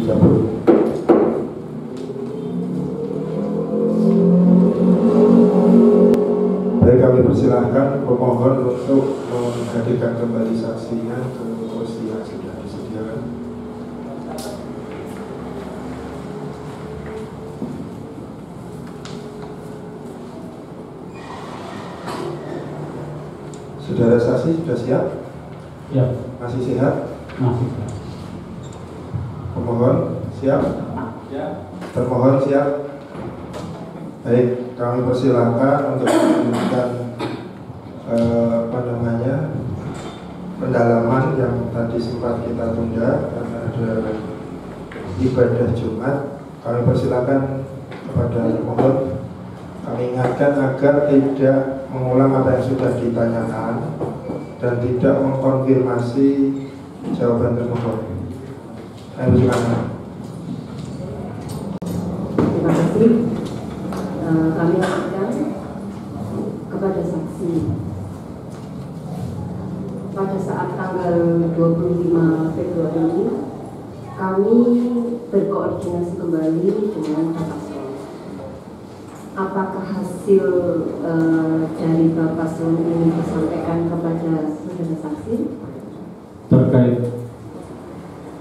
dicabut. Baik, kami persilahkan pemohon untuk menghadirkan kembali saksinya ke kursi yang sudah disediakan. Saudara saksi sudah siap? Ya. Masih sehat? Masih. Pemohon siap? Ya. Termohon siap? Baik, kami persilahkan untuk melanjutkan pendalaman yang tadi sempat kita tunda karena ada ibadah Jumat. Kami persilahkan kepada pemohon, kami ingatkan agar tidak mengulang apa yang sudah ditanyakan dan tidak mengkonfirmasi jawaban termohon. Silakan. Terima kasih. Kami lakukan kepada saksi pada saat tanggal 25 Februari kami berkoordinasi kembali dengan Bapak Slon. Apakah hasil dari Bapak Slon ini disampaikan kepada saudara saksi? Terkait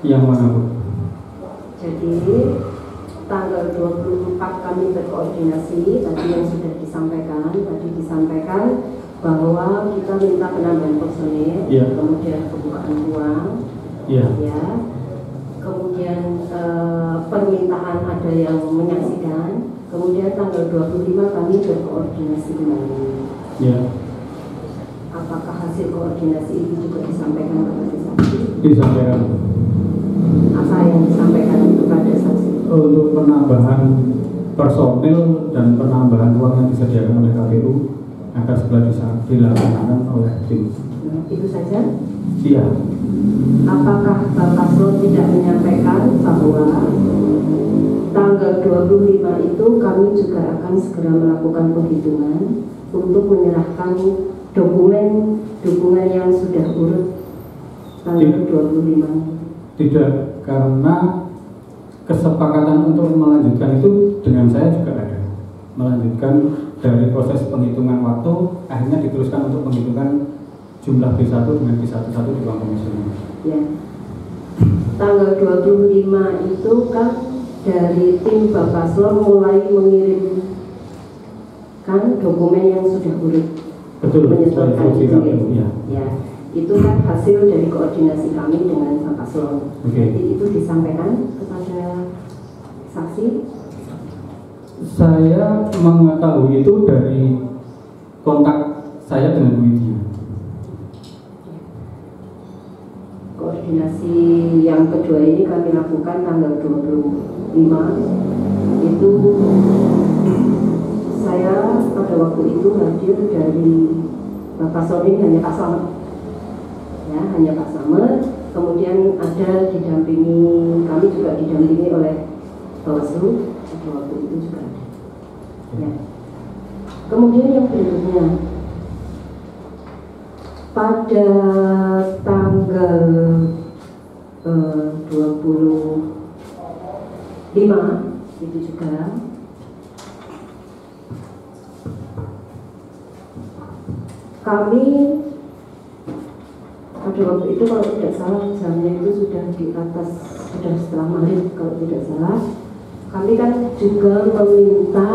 yang mana, Bu? Jadi tanggal 24 kami berkoordinasi, tadi yang sudah disampaikan bahwa kita minta penambahan personil, kemudian pembukaan ruang, kemudian permintaan ada yang menyaksikan, kemudian tanggal 25 kami berkoordinasi kembali. Apakah hasil koordinasi itu juga disampaikan kepada saksi? Disampaikan. Apa yang disampaikan kepada saksi? Untuk penambahan personil dan penambahan ruang yang disediakan oleh KPU akan segera dilaksanakan oleh tim. Itu saja? Iya. Apakah Bapak Slon tidak menyampaikan bahwa tanggal 25 itu kami juga akan segera melakukan penghitungan untuk menyerahkan dokumen yang sudah urut tanggal 25? Tidak, karena kesepakatan untuk melanjutkan itu dengan saya juga ada. Melanjutkan dari proses penghitungan waktu, akhirnya diteruskan untuk penghitungan jumlah B1 dengan B11 di ruang komisioner. Ya. Tanggal 25 itu kan dari tim Bapak Slon mulai mengirimkan dokumen yang sudah urut. Betul, menyetorkan itu ya. Ya. Itu kan hasil dari koordinasi kami dengan Bapak Slon. Jadi itu disampaikan kepada saksi. Saya mengetahui itu dari kontak saya dengan Widya. Koordinasi yang kedua ini kami lakukan tanggal 25. Itu saya pada waktu itu hadir dari Bapak Slon ini hanya Pak Slamet. Ya, hanya Pak Slamet. Kemudian ada didampingi, kami juga didampingi oleh Bawaslu pada waktu itu juga ada. Ya. Kemudian yang berikutnya, pada tanggal 25 itu juga kami pada waktu itu kalau tidak salah jamnya itu sudah di atas, sudah setelah maghrib kalau tidak salah, kami kan juga meminta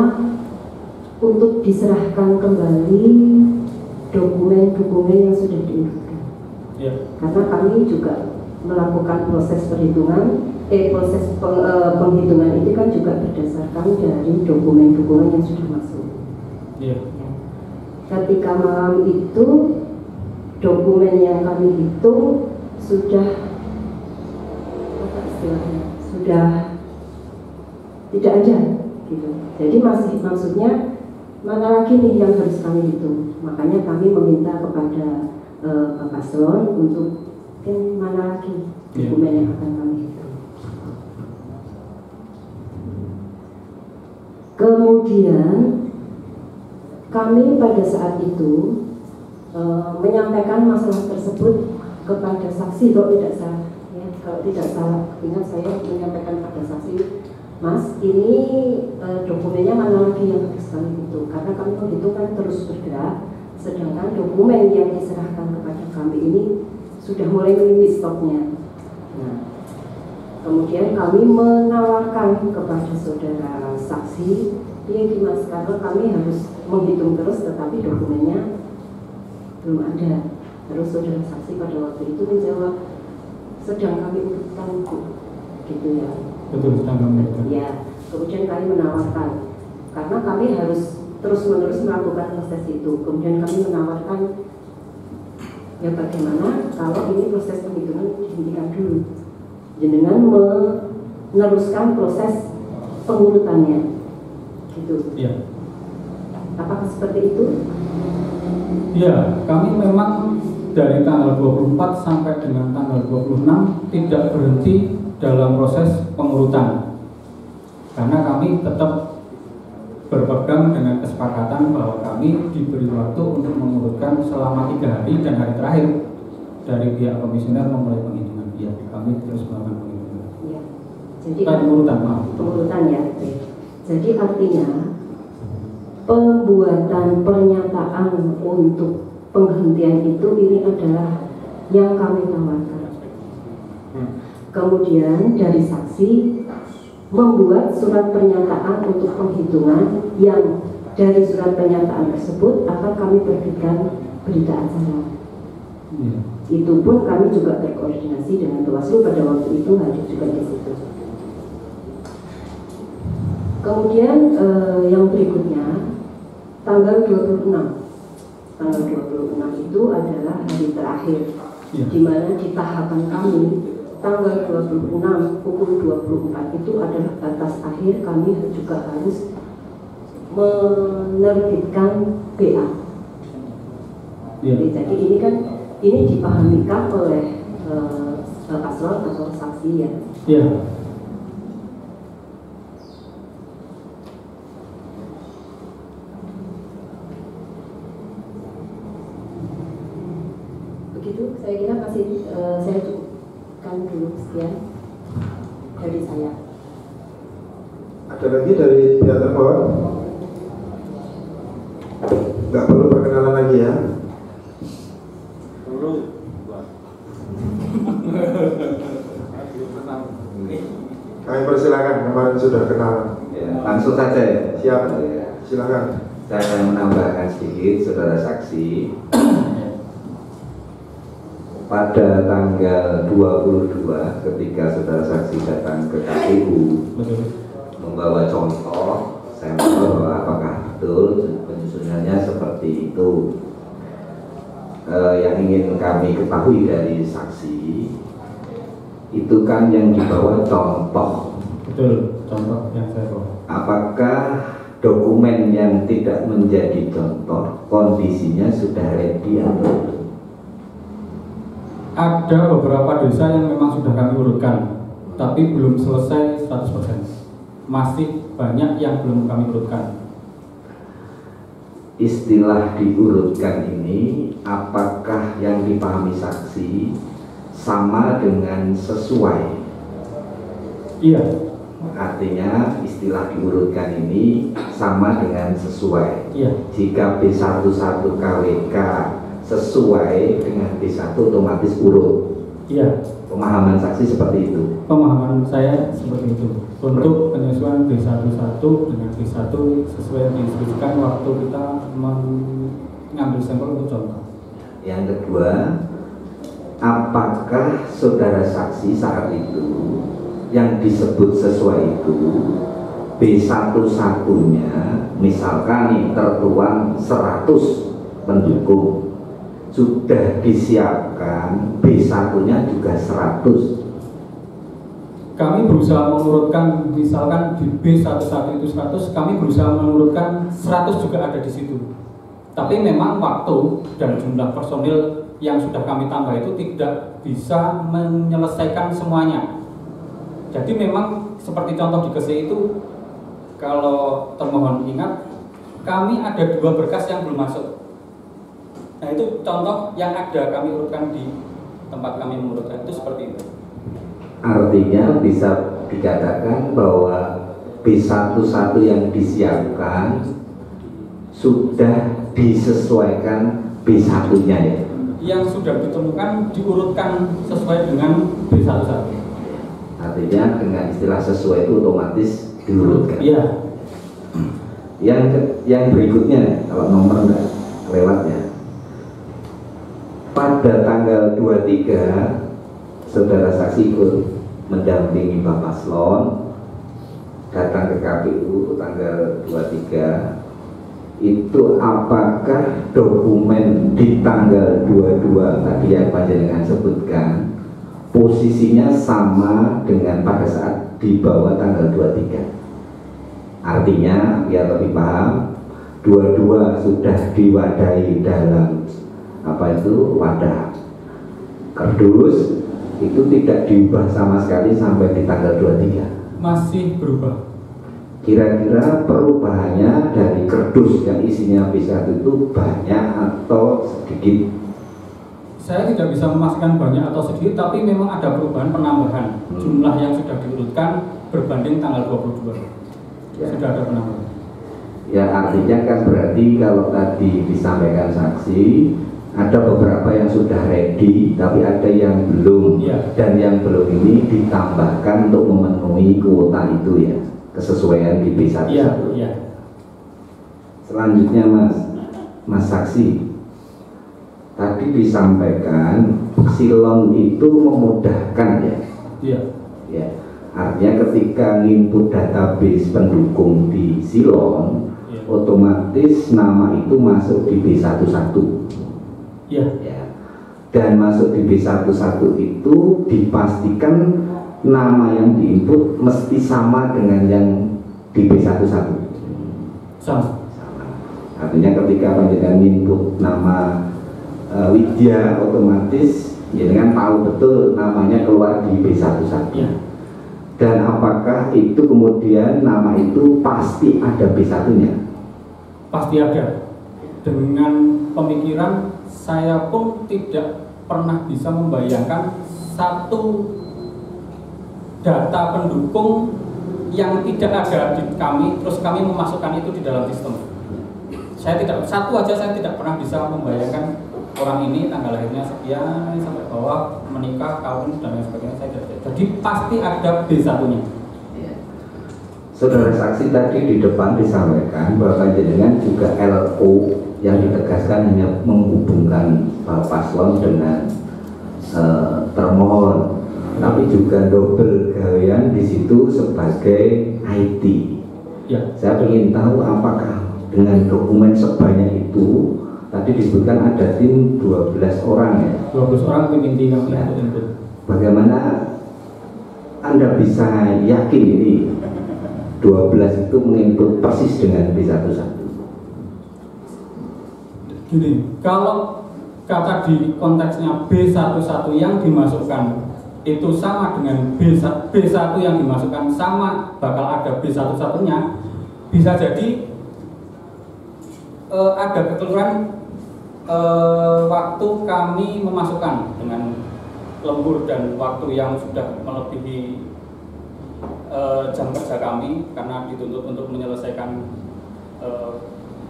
untuk diserahkan kembali dokumen-dokumen yang sudah diurutkan. Karena kami juga melakukan proses perhitungan, penghitungan itu kan juga berdasarkan dari dokumen-dokumen yang sudah masuk. Ya. Ketika malam itu dokumen yang kami hitung sudah apa istilahnya, sudah tidak ada gitu. Jadi masih, maksudnya mana lagi nih yang harus kami hitung. Makanya kami meminta kepada Bapak Slon untuk mana lagi dokumen yang akan kami hitung. Kemudian kami pada saat itu menyampaikan masalah tersebut kepada saksi kalau tidak salah, ya. kalau tidak salah ingat saya menyampaikan pada saksi, Mas, ini dokumennya mana lagi yang harus kami hitung? Karena kami menghitungkan terus bergerak, sedangkan dokumen yang diserahkan kepada kami ini sudah mulai menipis stoknya. Nah, kemudian kami menawarkan kepada saudara saksi, ini Mas, karena kami harus menghitung terus, tetapi dokumennya belum ada. Terus saudara saksi pada waktu itu menjawab, sedang kami urutkan, gitu ya. Betul, sedang kami urutkan. Ya, kemudian kami menawarkan, karena kami harus terus-menerus melakukan proses itu. Kemudian kami menawarkan, ya bagaimana kalau ini proses penghitungan dihentikan dulu, dengan meneruskan proses pengurutannya, gitu. Iya. Apakah seperti itu? Ya, kami memang dari tanggal 24 sampai dengan tanggal 26 tidak berhenti dalam proses pengurutan, karena kami tetap berpegang dengan kesepakatan bahwa kami diberi waktu untuk mengurutkan selama 3 hari dan hari terakhir dari pihak komisioner memulai penghitungan. Ya, kami terus melakukan penghitungan. Ya. Jadi pengurutan, maaf. Pengurutan ya. Jadi artinya pembuatan pernyataan untuk penghentian itu ini adalah yang kami tawarkan. Kemudian dari saksi membuat surat pernyataan untuk penghitungan yang dari surat pernyataan tersebut akan kami terbitkan berita acara. Ya. Itu pun kami juga berkoordinasi dengan Bawaslu pada waktu itu, hadir juga di situ. Kemudian yang berikutnya tanggal 26. Tanggal 26 itu adalah hari terakhir, Ya. di mana di tahapan kami tanggal 26 pukul 24 itu adalah batas akhir kami juga harus menerbitkan BA. Ya. Jadi ini kan dipahamikan oleh paslon atau saksi ya. Ya. Begitu, saya kira masih saya cukupkan dulu sekian dari saya. Ada lagi dari pihak termohon? Nggak perlu perkenalan lagi ya? Perlu. Kami persilakan, kemarin sudah kenalan. Ya, langsung saja ya. Siap, Ya. silakan. Saya menambahkan sedikit, saudara saksi. Pada tanggal 22 ketika saudara saksi datang ke KPU Betul. membawa contoh sampel apakah betul penyusunannya seperti itu. Yang ingin kami ketahui dari saksi itu kan yang dibawa contoh. Betul, contoh yang saya bawa. Apakah dokumen yang tidak menjadi contoh kondisinya sudah ready atau belum? Ada beberapa desa yang memang sudah kami urutkan, tapi belum selesai 100%. Masih banyak yang belum kami urutkan. Istilah diurutkan ini apakah yang dipahami saksi sama dengan sesuai? Iya. Artinya istilah diurutkan ini sama dengan sesuai. Iya. Jika B11 KWK sesuai dengan B1 otomatis urut. Iya. Pemahaman saksi seperti itu. Pemahaman saya seperti itu. Untuk penyesuaian B11 dengan B1 sesuai yang diinstruksikan waktu kita mengambil sampel untuk contoh. Yang kedua, apakah saudara saksi saat itu yang disebut sesuai itu B11-nya misalkan nih tertuang 100 pendukung, sudah disiapkan B1-nya juga 100. Kami berusaha mengurutkan, misalkan di B11 itu 100, kami berusaha mengurutkan 100 juga ada di situ. Tapi memang waktu dan jumlah personil yang sudah kami tambah itu tidak bisa menyelesaikan semuanya. Jadi memang seperti contoh di KSE itu, kalau termohon ingat, kami ada 2 berkas yang belum masuk. Nah itu contoh yang ada kami urutkan di tempat kami mengurutkan itu seperti itu. Artinya bisa dikatakan bahwa B11 yang disiapkan sudah disesuaikan B1-nya ya. Yang sudah ditemukan diurutkan sesuai dengan B11. Artinya dengan istilah sesuai itu otomatis diurutkan. Iya. Yang berikutnya, kalau nomor enggak lewatnya, pada tanggal 23 saudara saksi ikut mendampingi Pak Paslon datang ke KPU tanggal 23. Itu apakah dokumen di tanggal 22 tadi yang panjenengan sebutkan posisinya sama dengan pada saat di bawah tanggal 23? Artinya biar lebih paham, dua-dua sudah diwadahi dalam wadah kardus, itu tidak diubah sama sekali sampai di tanggal 23. Masih berubah. Kira-kira perubahannya dari kardus yang isinya B1 itu banyak atau sedikit? Saya tidak bisa memastikan banyak atau sedikit, tapi memang ada perubahan penambahan jumlah yang sudah diurutkan berbanding tanggal 22. Ya. Sudah ada penambahan. Ya, artinya kan berarti kalau tadi disampaikan saksi ada beberapa yang sudah ready, tapi ada yang belum. Ya. Dan yang belum ini ditambahkan untuk memenuhi kuota itu ya, kesesuaian di B11. Ya, ya. Selanjutnya Mas saksi, tadi disampaikan silon itu memudahkan ya. Iya. Ya. Artinya ketika nginput database pendukung di silon, ya, otomatis nama itu masuk di B11. Ya. Ya. Dan masuk di B11 itu dipastikan nama yang diinput mesti sama dengan yang di B11. Sama. Artinya ketika panjenengan input nama Widya, otomatis jenengan tahu betul namanya keluar di B11. Ya. Dan apakah itu kemudian nama itu pasti ada B1-nya? Pasti ada. Dengan pemikiran saya pun tidak pernah bisa membayangkan satu data pendukung yang tidak ada di kami, terus kami memasukkan itu di dalam sistem. Saya tidak, satu aja saya tidak pernah bisa membayangkan orang ini tanggal lahirnya sekian sampai bawah, menikah, kawin dan lain sebagainya. Saya tidak. Jadi pasti ada B1-nya. Ya. Saudara saksi tadi di depan disampaikan bahwa jenengan juga LO yang ditegaskan hanya menghubungkan Pak Paslon dengan termohon, tapi juga double gawean di situ sebagai IT. Ya. Saya ingin tahu apakah dengan dokumen sebanyak itu, tadi disebutkan ada tim 12 orang ya. 12 orang tim inti kami ya. Untuk Bagaimana Anda bisa yakin ini 12 itu menginput persis dengan B11? Gini, kalau kata di konteksnya B11 yang dimasukkan itu sama dengan B1 yang dimasukkan sama bakal ada B11-nya, bisa jadi ada kekeliruan waktu kami memasukkan dengan lembur dan waktu yang sudah melebihi jam kerja kami karena dituntut untuk menyelesaikan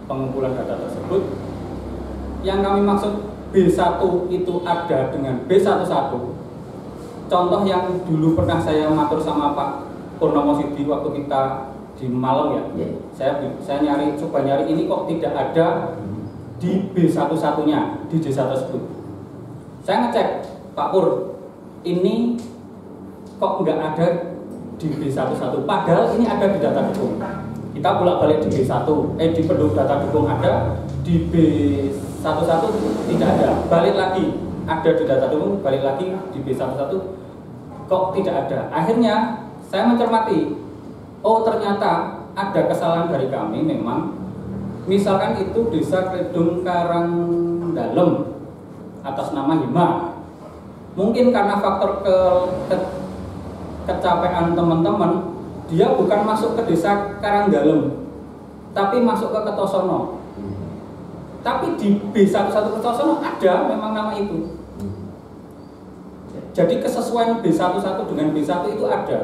pengumpulan data tersebut. Yang kami maksud B1 itu ada dengan B11. Contoh yang dulu pernah saya matur sama Pak Purnomo Sidi waktu kita di Malang ya. Saya nyari, coba nyari ini kok tidak ada di B11-nya di desa tersebut. Saya ngecek, Pak Pur, ini kok nggak ada di B11, padahal ini ada di data dukung. Kita bolak-balik di B1, di penduduk data dukung ada, di B11 tidak ada, balik lagi ada di data dukung, balik lagi di B11 kok tidak ada. Akhirnya saya mencermati, oh ternyata ada kesalahan dari kami memang. Misalkan itu desa Kledung Karangdalem atas nama Hima, mungkin karena faktor kecapean teman-teman, dia bukan masuk ke desa Karangdalem, tapi masuk ke Kertosono. Tapi di B11 Kertosono ada memang nama itu. Jadi kesesuaian B11 dengan B1 itu ada.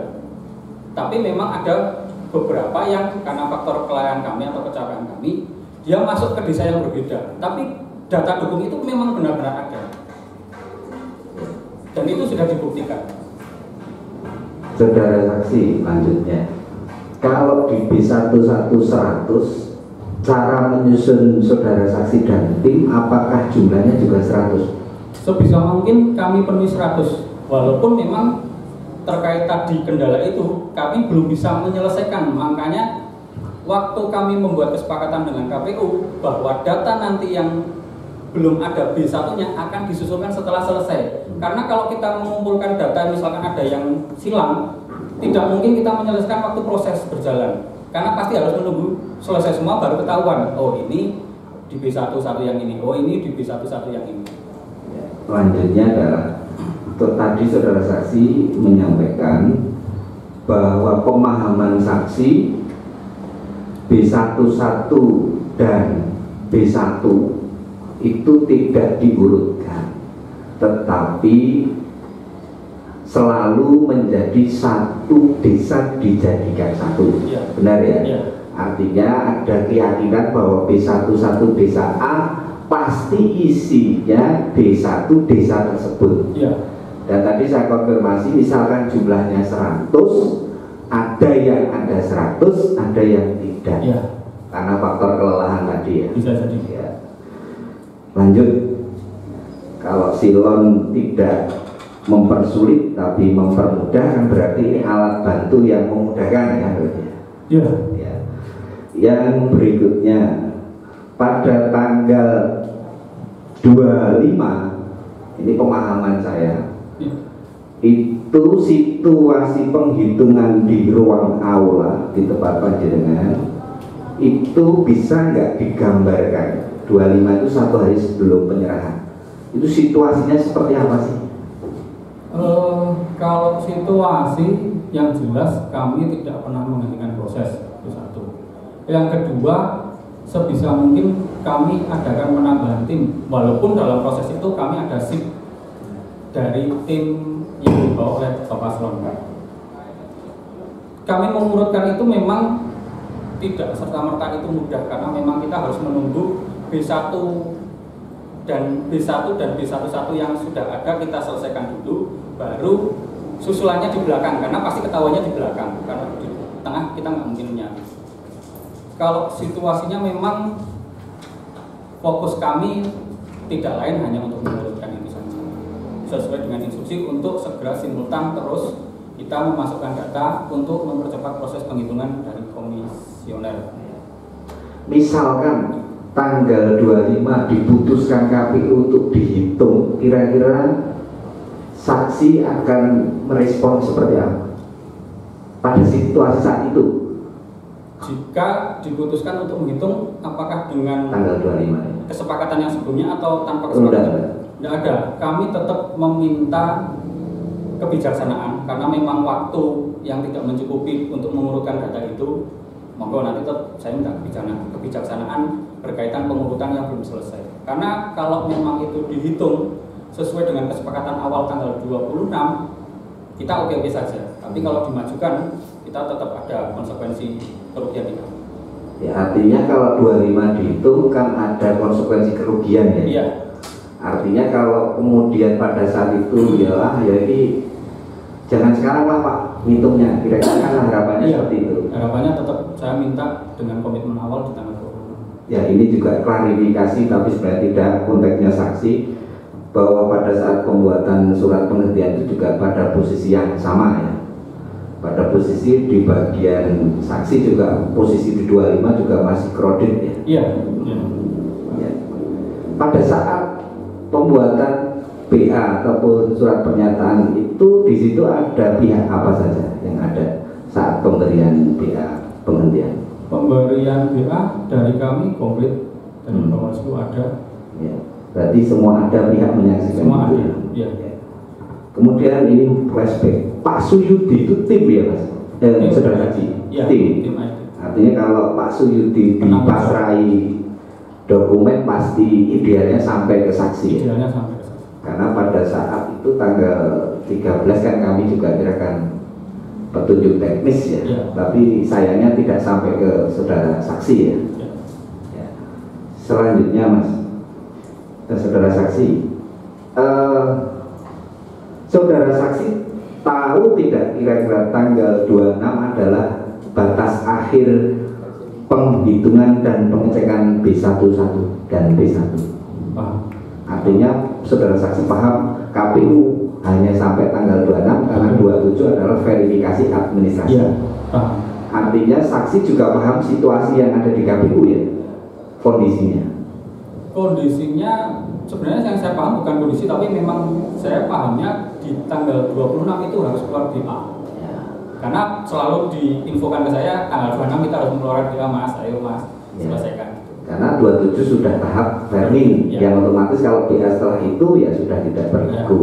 Tapi memang ada beberapa yang karena faktor kelalaian kami atau kecapaian kami, dia masuk ke desa yang berbeda. Tapi data dukung itu memang benar-benar ada. Dan itu sudah dibuktikan. Saudara saksi, lanjutnya. Kalau di B11 100, cara menyusun saudara saksi dan tim, apakah jumlahnya juga 100? Sebisa mungkin kami penuhi 100, walaupun memang terkait tadi kendala itu kami belum bisa menyelesaikan. Makanya waktu kami membuat kesepakatan dengan KPU bahwa data nanti yang belum ada B1-nya akan disusulkan setelah selesai. Karena kalau kita mengumpulkan data, misalkan ada yang silang, tidak mungkin kita menyelesaikan waktu proses berjalan. Karena pasti harus menunggu selesai semua baru ketahuan, oh ini di B11 yang ini, oh ini di B11 yang ini. Selanjutnya adalah tadi saudara saksi menyampaikan bahwa pemahaman saksi B11 dan B1 itu tidak diurutkan, tetapi selalu menjadi satu desa dijadikan satu. Ya. Benar ya? Ya. Artinya ada keyakinan bahwa B11 desa A pasti isinya B1 desa tersebut. Ya. Dan tadi saya konfirmasi, misalkan jumlahnya 100, ada yang ada 100, ada yang tidak. Ya. Karena faktor kelelahan tadi ya. Bisa jadi. Ya. Lanjut. Kalau silon tidak mempersulit tapi mempermudah, kan berarti ini alat bantu yang memudahkan ya. Ya. Ya. Yang berikutnya, pada tanggal 25, ini pemahaman saya, Ya. itu situasi penghitungan di ruang aula di tempat panjenengan itu bisa nggak digambarkan? 25 itu 1 hari sebelum penyerahan. Itu situasinya seperti apa sih? Kalau situasi yang jelas kami tidak pernah menghentikan proses, itu satu. Yang kedua, sebisa mungkin kami adakan menambah tim, walaupun dalam proses itu kami ada shift dari tim yang dibawa oleh Bapak Slon. Kami mengurutkan itu memang tidak serta-merta itu mudah, karena memang kita harus menunggu B1 dan B11 yang sudah ada kita selesaikan dulu, baru susulannya di belakang, karena pasti ketahuannya di belakang, karena di tengah kita nggak mungkin nyari. Kalau situasinya memang fokus kami tidak lain hanya untuk mengurutkan itu saja, sesuai dengan instruksi untuk segera simultan terus kita memasukkan data untuk mempercepat proses penghitungan dari komisioner. Misalkan tanggal 25 diputuskan KPU untuk dihitung, kira-kira saksi akan merespon seperti apa pada situasi saat itu? Jika diputuskan untuk menghitung, apakah dengan Tanggal 25 kesepakatan yang sebelumnya atau tanpa kesepakatan? Tidak ada. Kami tetap meminta kebijaksanaan, karena memang waktu yang tidak mencukupi untuk mengurutkan data itu. Monggo nanti tetap saya minta kebijaksanaan berkaitan pengurutan yang belum selesai. Karena kalau memang itu dihitung sesuai dengan kesepakatan awal tanggal 26, kita oke-oke saja. Tapi kalau dimajukan, kita tetap ada konsekuensi kerugian itu. Ya, artinya kalau 25 dihitung kan ada konsekuensi kerugian ya. Iya. Artinya kalau kemudian pada saat itu ya ini jangan sekarang lah Pak ngitungnya, kira-kira kan harapannya seperti itu. Harapannya tetap saya minta dengan komitmen awal di tanggal 26. Ya, ini juga klarifikasi tapi sebenarnya tidak konteksnya saksi, bahwa pada saat pembuatan surat penghentian itu juga pada posisi yang sama ya. Pada posisi di bagian saksi juga posisi di 25 juga masih kredit ya. Iya. Ya. Pada saat pembuatan BA ataupun surat pernyataan itu di situ ada pihak apa saja yang ada saat pemberian BA penghentian? Pemberian BA dari kami komplit, dari Bawaslu ada. Ya. Berarti semua ada pihak menyaksikan. Semua ada. Ya. Kemudian ini flashback, Pak Suyudi itu tim ya Mas? Saudara saksi, ya, tim. Artinya kalau Pak Suyudi dipasrai dokumen pasti idealnya sampai ke saksi. Idealnya sampai ke saksi. Karena pada saat itu tanggal 13 kan kami juga kirakan petunjuk teknis ya, tapi sayangnya tidak sampai ke saudara saksi ya. Selanjutnya Mas, saudara saksi, saudara saksi tahu tidak kira-kira tanggal 26 adalah batas akhir penghitungan dan pengecekan B11 dan B1? Artinya saudara saksi paham KPU hanya sampai tanggal 26 karena 27 adalah verifikasi administrasi. Artinya saksi juga paham situasi yang ada di KPU ya, kondisinya. Kondisinya sebenarnya yang saya paham bukan kondisi, tapi memang saya pahamnya di tanggal 26 itu harus keluar DA. Karena selalu diinfokan ke saya tanggal 26 kita harus mengeluarkan DA Mas, ayo Mas, selesaikan. Karena 27 sudah tahap verling, yang otomatis kalau DA setelah itu ya sudah tidak berlaku.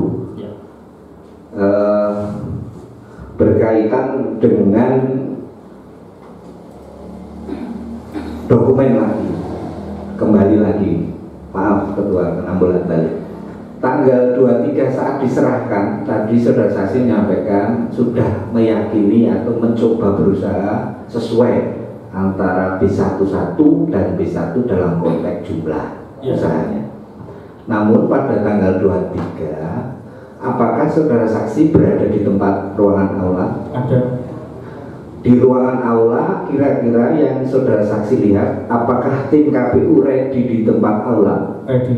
Berkaitan dengan dokumen lagi, kembali lagi, maaf Ketua penambulan balik. Tanggal 23 saat diserahkan, tadi saudara saksi menyampaikan sudah meyakini atau mencoba berusaha sesuai antara B11 dan B1 dalam konteks jumlah usahanya. Namun pada tanggal 23, apakah saudara saksi berada di tempat ruangan aula? Ada. Di ruangan aula, kira-kira yang saudara saksi lihat, apakah tim KPU ready di tempat aula? Ready.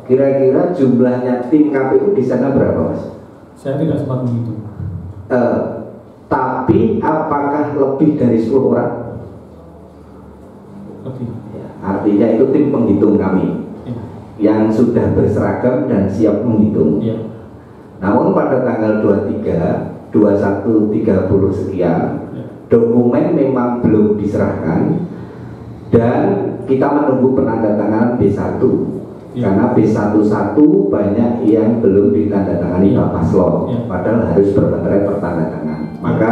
Kira-kira jumlahnya tim KPU di sana berapa, Mas? Saya tidak sempat menghitung. Tapi apakah lebih dari 10 orang? Lebih. Artinya itu tim penghitung kami yang sudah berseragam dan siap menghitung. Namun pada tanggal 23, 21, 30 sekian, dokumen memang belum diserahkan dan kita menunggu penandatanganan B1 karena B11 banyak yang belum ditandatangani Pak Paslon, padahal harus berbaterai pertandatangan. Maka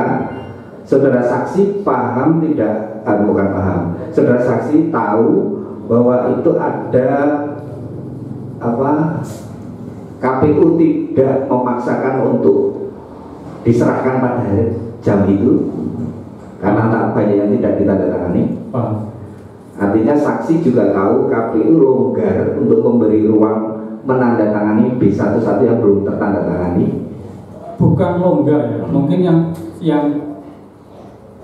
saudara saksi paham tidak, bukan paham, saudara saksi tahu bahwa itu ada KPU tidak memaksakan untuk diserahkan pada jam itu karena tak banyak yang tidak ditandatangani. Artinya saksi juga tahu KPU longgar untuk memberi ruang menandatangani B11 yang belum tertandatangani. Bukan longgar ya, mungkin yang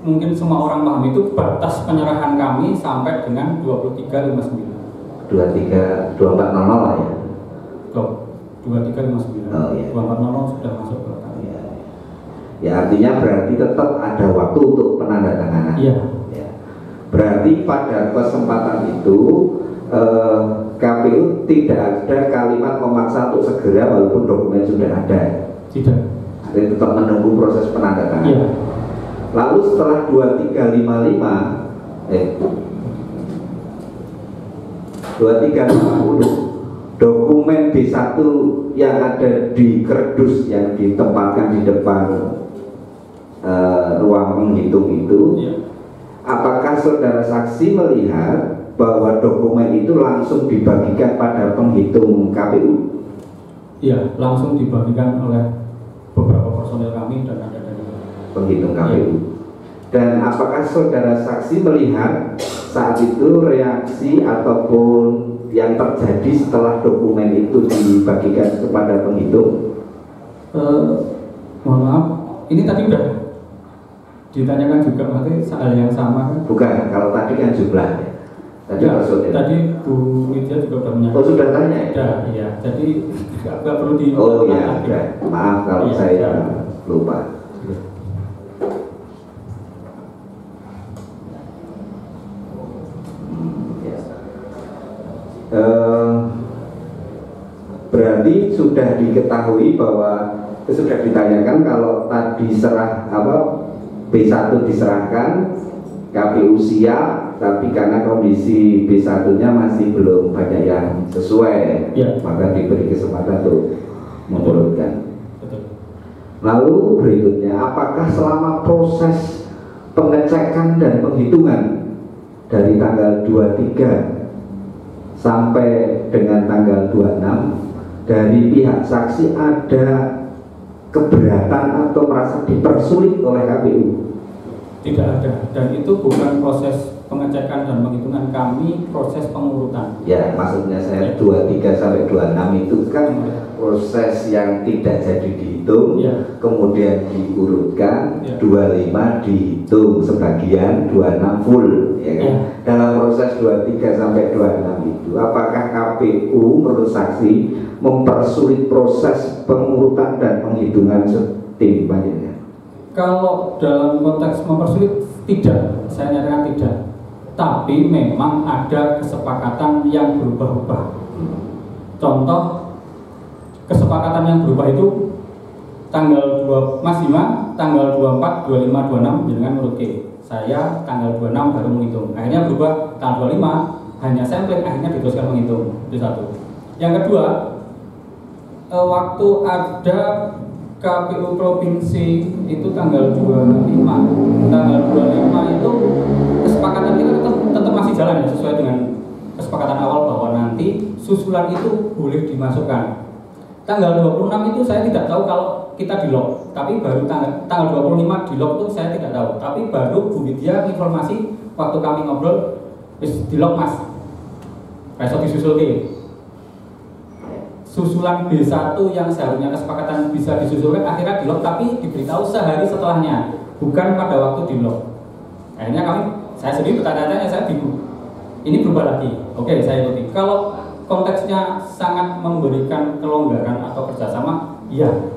mungkin semua orang paham itu batas penyerahan kami sampai dengan 23.59. 24.00 lah ya. 23.59. 24.00 sudah masuk ke kami. Ya artinya berarti tetap ada waktu untuk penandatanganan. Berarti pada kesempatan itu KPU tidak ada kalimat memaksa untuk segera walaupun dokumen sudah ada. Tidak. Jadi tetap menunggu proses penandatanganan. Lalu setelah 2350 dokumen B1 yang ada di kerdus yang ditempatkan di depan ruang menghitung itu, apakah saudara saksi melihat bahwa dokumen itu langsung dibagikan pada penghitung KPU? Iya, langsung dibagikan oleh beberapa personil kami dan ada dari penghitung KPU. Dan apakah saudara saksi melihat saat itu reaksi ataupun yang terjadi setelah dokumen itu dibagikan kepada penghitung? Mohon maaf, ini tadi udah ditanyakan juga nanti hal yang sama kan? Bukan, kalau tadi kan jumlahnya. Tadi Bu Widya juga sudah menyampaikan. Oh sudah tanya ya? Iya, jadi nggak perlu di. Oh iya, maaf kalau saya lupa. Berarti sudah diketahui bahwa sudah ditanyakan kalau tadi B1 diserahkan, KPU siap, tapi karena kondisi B1-nya masih belum banyak yang sesuai, maka diberi kesempatan untuk menurunkan. Lalu berikutnya, apakah selama proses pengecekan dan penghitungan dari tanggal 23 sampai dengan tanggal 26 dari pihak saksi ada keberatan atau merasa dipersulit oleh KPU? Tidak ada, dan itu bukan proses pengecekan dan penghitungan, kami proses pengurutan. Ya, maksudnya saya 23 sampai 26 itu kan proses yang tidak jadi dihitung, ya, kemudian diurutkan, ya, 25 dihitung sebagian, 26 full, ya kan? Ya. Dalam proses 23 sampai 26 itu, apakah KPU menurut saksi mempersulit proses pengurutan dan penghitungan tim panjenengan? Kalau dalam konteks mempersulit, tidak, saya nyatakan tidak. Tapi memang ada kesepakatan yang berubah-ubah. Contoh kesepakatan yang berubah itu tanggal 2 Mas Bima, tanggal 24, 25, 26 dengan menurut K. Saya tanggal 26 baru menghitung. Akhirnya berubah tanggal 25 hanya sampling, akhirnya diteruskan menghitung. Itu satu. Yang kedua, waktu ada KPU Provinsi itu tanggal 25. Tanggal 25 itu kesepakatan kita tetap masih jalan ya, sesuai dengan kesepakatan awal bahwa nanti susulan itu boleh dimasukkan. Tanggal 26 itu saya tidak tahu kalau kita di lock, tapi baru tanggal 25 di lock itu saya tidak tahu. Tapi baru Bu Widya informasi waktu kami ngobrol, wis di lock Mas. Besok disusul ke. Susulan B1 yang seharusnya kesepakatan bisa disusulkan akhirnya di lock, tapi diberitahu sehari setelahnya, bukan pada waktu di lock. Akhirnya saya sendiri bertanya-tanya, saya bingung. Ini berubah lagi. Oke, saya ikuti. Kalau konteksnya sangat memberikan kelonggaran atau kerjasama, iya.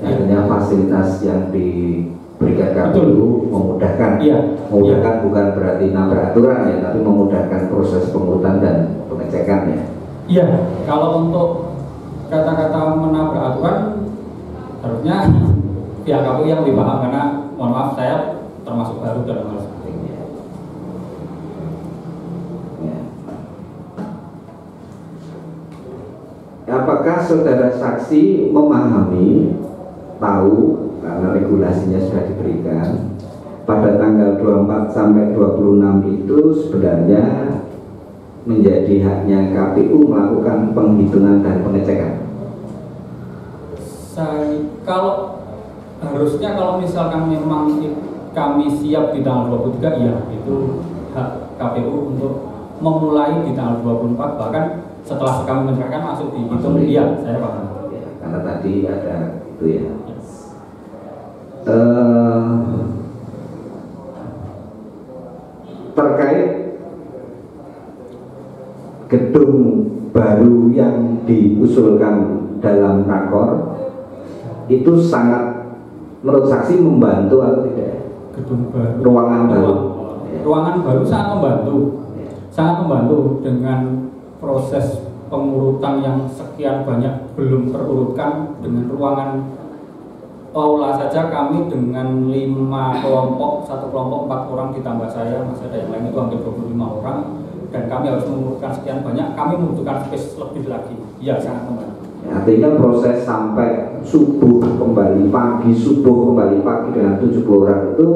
Artinya fasilitas yang diberikan KPU memudahkan. Iya. Memudahkan iya. Bukan berarti nabrak aturan ya, tapi memudahkan proses pengurutan dan pengecekan ya. Iya. Kalau untuk kata-kata menabrak aturan, harusnya pihak KPU yang lebih paham, karena mohon maaf saya termasuk baru dalam hal seperti ini. Apakah saudara saksi memahami, tahu, karena regulasinya sudah diberikan, pada tanggal 24 sampai 26 itu sebenarnya menjadi haknya KPU melakukan penghitungan dan pengecekan? Kalau harusnya kalau misalkan memang kami siap di tanggal 23, ya itu hak KPU untuk memulai di tanggal 24, bahkan setelah kami menyerahkan masuk dihitung. Iya, saya paham. Ya, karena tadi ada itu ya. Yes. Terkait gedung baru yang diusulkan dalam rakor itu sangat menurut saksi membantu atau tidak? Gedung baru, ruangan baru. Ruangan baru sangat membantu, sangat membantu dengan proses pengurutan yang sekian banyak belum terurutkan. Dengan ruangan aula saja kami dengan 5 kelompok, satu kelompok 4 orang ditambah saya, masih ada yang lain itu hampir 25 orang, dan kami harus mengurutkan sekian banyak, kami membutuhkan space lebih lagi. Ya, sangat membantu. Artinya proses sampai subuh kembali pagi, subuh kembali pagi dengan 70 orang itu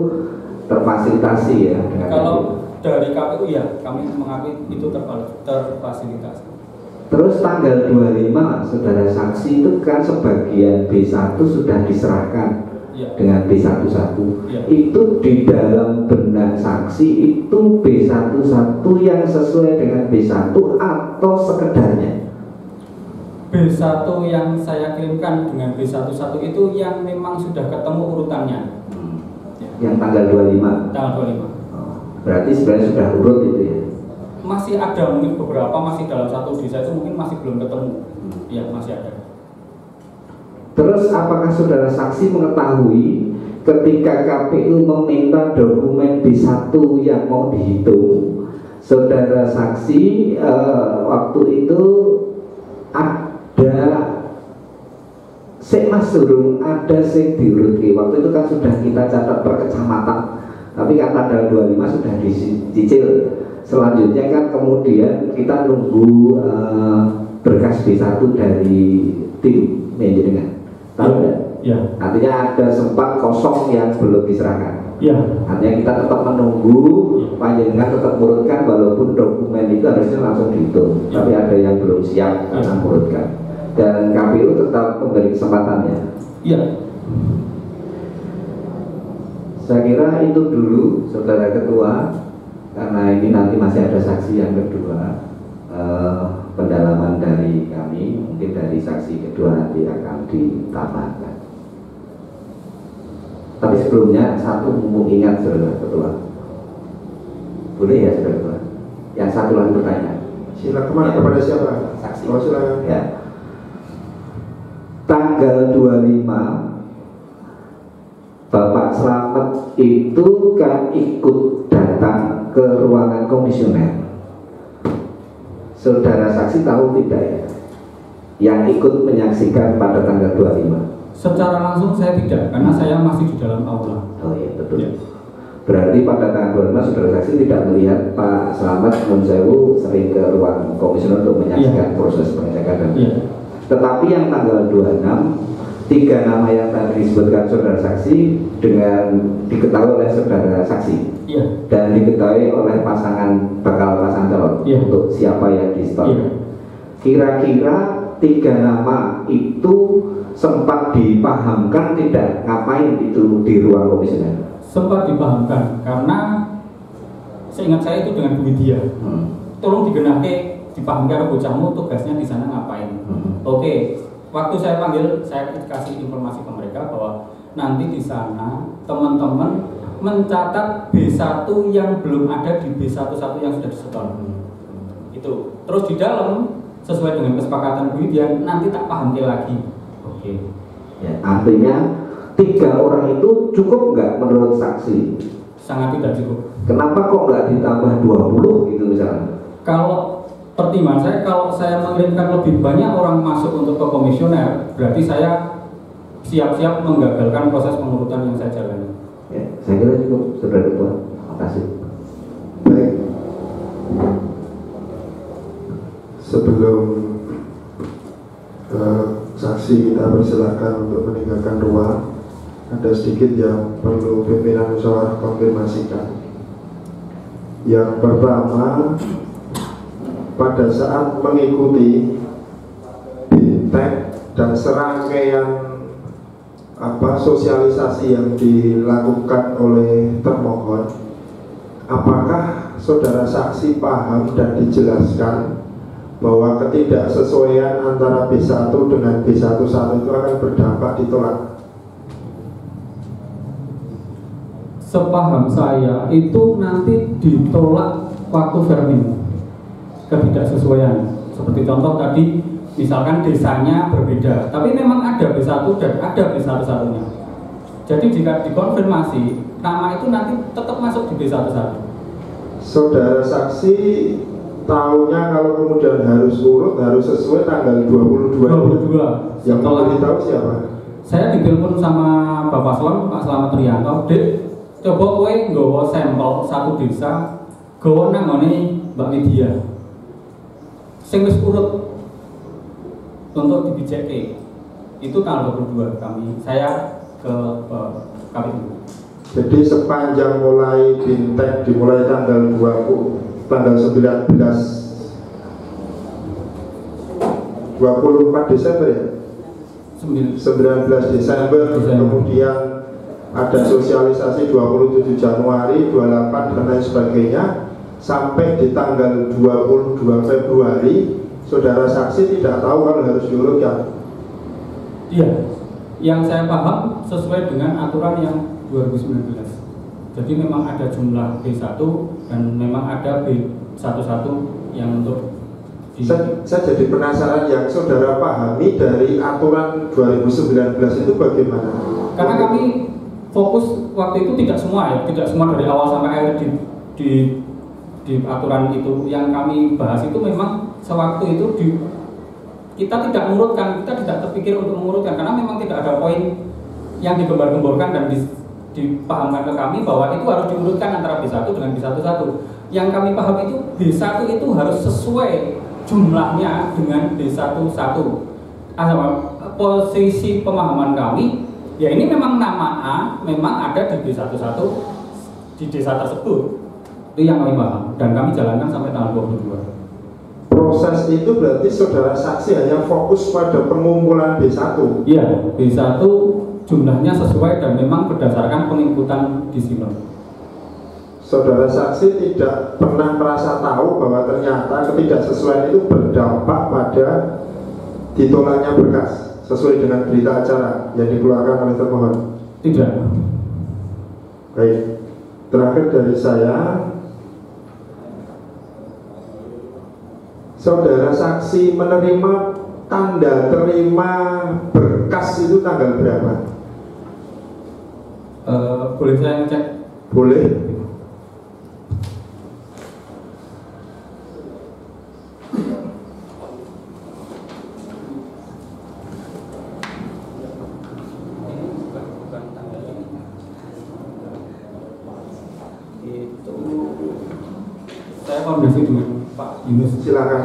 terfasilitasi ya? Kalau dari KPU ya, kami mengakui itu terfasilitasi. Terus tanggal 25 saudara saksi itu kan sebagian B1 sudah diserahkan ya, dengan B11 ya. Itu di dalam benak saksi itu B11 yang sesuai dengan B1 atau sekedarnya? B1 yang saya kirimkan dengan B11 itu yang memang sudah ketemu urutannya. Yang tanggal 25? Tanggal 25. Berarti sebenarnya sudah urut itu ya? Masih ada mungkin beberapa masih dalam satu desa itu mungkin masih belum ketemu. Ya, masih ada. Terus apakah saudara saksi mengetahui ketika KPU meminta dokumen B1 yang mau dihitung, saudara saksi waktu itu ada Mas Surung, ada sing diurutke. Waktu itu kan sudah kita catat per kecamatan, tapi kan tanggal 25 sudah dicicil. Selanjutnya kan kemudian kita nunggu berkas B1 dari tim manajemen. Tahu tidak? Ya. Artinya ada sempat kosong yang belum diserahkan. Ya. Artinya kita tetap menunggu, panjenengan tetap mengurutkan walaupun dokumen itu harusnya langsung dihitung, tapi ada yang belum siap karena mengurutkan. Dan KPU tetap memberi kesempatan ya. Iya. Saya kira itu dulu, Saudara Ketua, karena ini nanti masih ada saksi yang kedua. Pendalaman dari kami, mungkin dari saksi kedua nanti akan ditambahkan. Tapi sebelumnya satu mumpung ingat Saudara Ketua, boleh ya Saudara Ketua? Yang satu lagi bertanya. Silakan kemana? Kepada siapa? Saksi. Oh, silakan. Ya. Tanggal 25 Bapak Slamet itu kan ikut datang ke ruangan komisioner. Saudara saksi tahu tidak ya? Yang ikut menyaksikan pada tanggal 25? Secara langsung saya tidak, karena saya masih di dalam aula. Oh iya betul. Ya. Berarti pada tanggal 25 saudara saksi tidak melihat Pak Slamet Munsewu sering ke ruang komisioner untuk menyaksikan proses pengecekan dan Tetapi yang tanggal 26, 3 nama yang tadi disebutkan saudara saksi dengan diketahui oleh saudara saksi dan diketahui oleh bakal pasangan calon untuk siapa yang di stop. Kira-kira 3 nama itu sempat dipahamkan tidak ngapain itu di ruang komisioner? Sempat dipahamkan karena seingat saya itu dengan Bu Widya. Tolong digenahke dipahamkan bocahmu tugasnya di sana ngapain. Oke, waktu saya panggil saya kasih informasi ke mereka bahwa nanti di sana teman-teman mencatat B1 yang belum ada di B11 yang sudah disetor. Itu. Terus di dalam sesuai dengan kesepakatan Bu Widya nanti tak paham lagi. Oke. Ya, artinya 3 orang itu cukup nggak menurut saksi? Sangat tidak cukup. Kenapa kok nggak ditambah 20 gitu misalnya? Kalau pertimbangan saya, kalau saya mengirimkan lebih banyak orang masuk untuk ke komisioner, berarti saya siap-siap menggagalkan proses pengurutan yang saya jalani. Ya, saya kira cukup, Saudara Ketua. Terima kasih. Baik. Sebelum saksi kita persilakan untuk meninggalkan ruang, ada sedikit yang perlu pimpinan musyawarah konfirmasikan. Yang pertama, pada saat mengikuti BINTEK dan serangkaian sosialisasi yang dilakukan oleh termohon, apakah saudara saksi paham dan dijelaskan bahwa ketidaksesuaian antara B1 dengan B11 itu akan berdampak ditolak? Sepaham saya itu nanti ditolak waktu vermin ketidaksesuaian. Seperti contoh tadi, misalkan desanya berbeda, tapi memang ada B1 dan ada B11-nya. Jadi jika dikonfirmasi, nama itu nanti tetap masuk di B11. Saudara saksi tahunya kalau kemudian harus urut, harus sesuai tanggal 22. Yang memberitahu siapa? Saya ditelepon sama Bapak Slon, Pak Slamet Rianto, Dek, coba kowe nggawa sampel satu desa, gawa nangone Mbak Widya. Sing wis urut untuk dibijake. Itu tanggal 22 saya ke KPU. Jadi sepanjang mulai BINTEK dimulai tanggal 24 Desember ya? 19 Desember. Kemudian ada sosialisasi 27 Januari, 28 dan lain sebagainya, sampai di tanggal 22 Februari saudara saksi tidak tahu kalau harus diurutkan. Iya, yang saya paham sesuai dengan aturan yang 2019. Jadi memang ada jumlah B1 dan memang ada B11 yang untuk saya jadi penasaran yang saudara pahami dari aturan 2019 itu bagaimana? Karena kami fokus waktu itu tidak semua dari awal sampai akhir di aturan itu yang kami bahas itu memang sewaktu itu kita tidak mengurutkan, kita tidak terpikir untuk mengurutkan karena memang tidak ada poin yang digembar-gemborkan dan dipahamkan ke kami bahwa itu harus diurutkan antara B1 dengan B11. Yang kami paham itu B1 itu harus sesuai jumlahnya dengan B11. Posisi pemahaman kami, ya ini memang nama A memang ada di B11 di desa tersebut. Itu yang kami paham dan kami jalankan sampai tanggal 22. Proses itu berarti saudara saksi hanya fokus pada pengumpulan B1? Iya, B1 jumlahnya sesuai dan memang berdasarkan penginputan di silon. Saudara saksi tidak pernah merasa tahu bahwa ternyata ketidaksesuaian itu berdampak pada ditolaknya berkas sesuai dengan berita acara yang dikeluarkan oleh termohon? Tidak. Baik, terakhir dari saya, saudara saksi menerima tanda terima berkas itu tanggal berapa? Boleh saya ngecek? Boleh. Saya koordinasi dengan Pak Yunus. Silakan.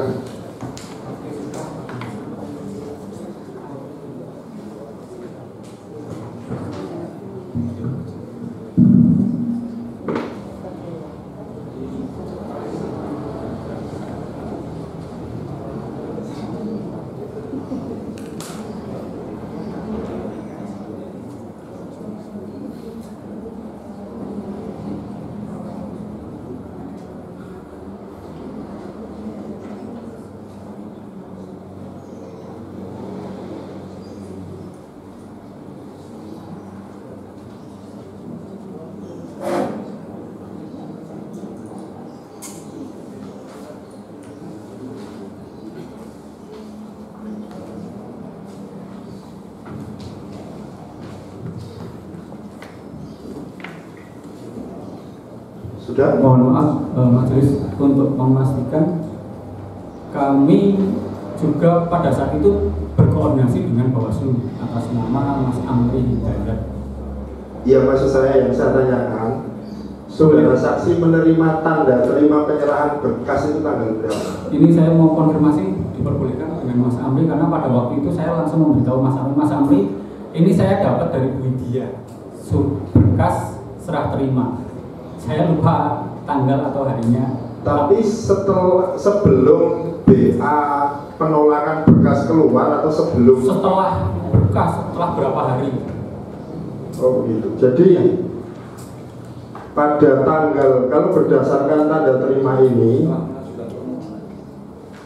Sudah? Mohon maaf majelis, untuk memastikan kami juga pada saat itu berkoordinasi dengan Bawaslu atas nama Mas Amri Hidayat. Iya, maksud saya yang saya tanyakan, saudara saksi menerima tanda terima penyerahan berkas itu tanggal berapa? Ini saya mau konfirmasi, diperbolehkan dengan Mas Amri, karena pada waktu itu saya langsung memberitahu Mas Amri, ini saya dapat dari Bu Widya berkas serah terima. Saya lupa tanggal atau harinya. Tapi sebelum BA penolakan berkas keluar atau sebelum? Setelah berkas, setelah berapa hari. Oh begitu. Jadi pada tanggal, kalau berdasarkan tanda terima ini,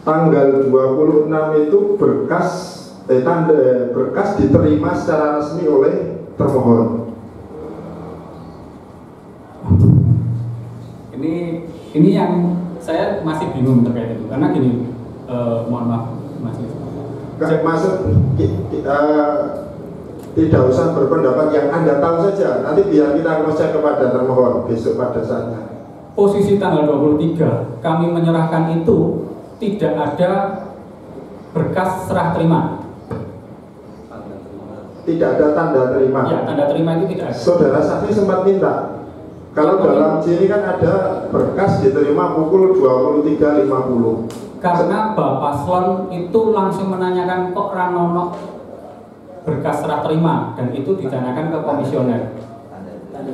tanggal 26 itu berkas diterima secara resmi oleh termohon. Ini yang saya masih bingung terkait itu, karena gini, mohon maaf Mas. Maksud tidak usah berpendapat yang Anda tahu saja, nanti biar kita cross-check kepada termohon besok pada saatnya. Posisi tanggal 23 kami menyerahkan itu tidak ada berkas serah terima. Tidak ada tanda terima. Ya, tanda terima itu tidak ada. Saudara saksi sempat minta. Kalau dalam sini kan ada berkas diterima pukul 23.50. Karena Bapak Slon itu langsung menanyakan kok Ranono berkas serah terima, dan itu ditanyakan ke komisioner.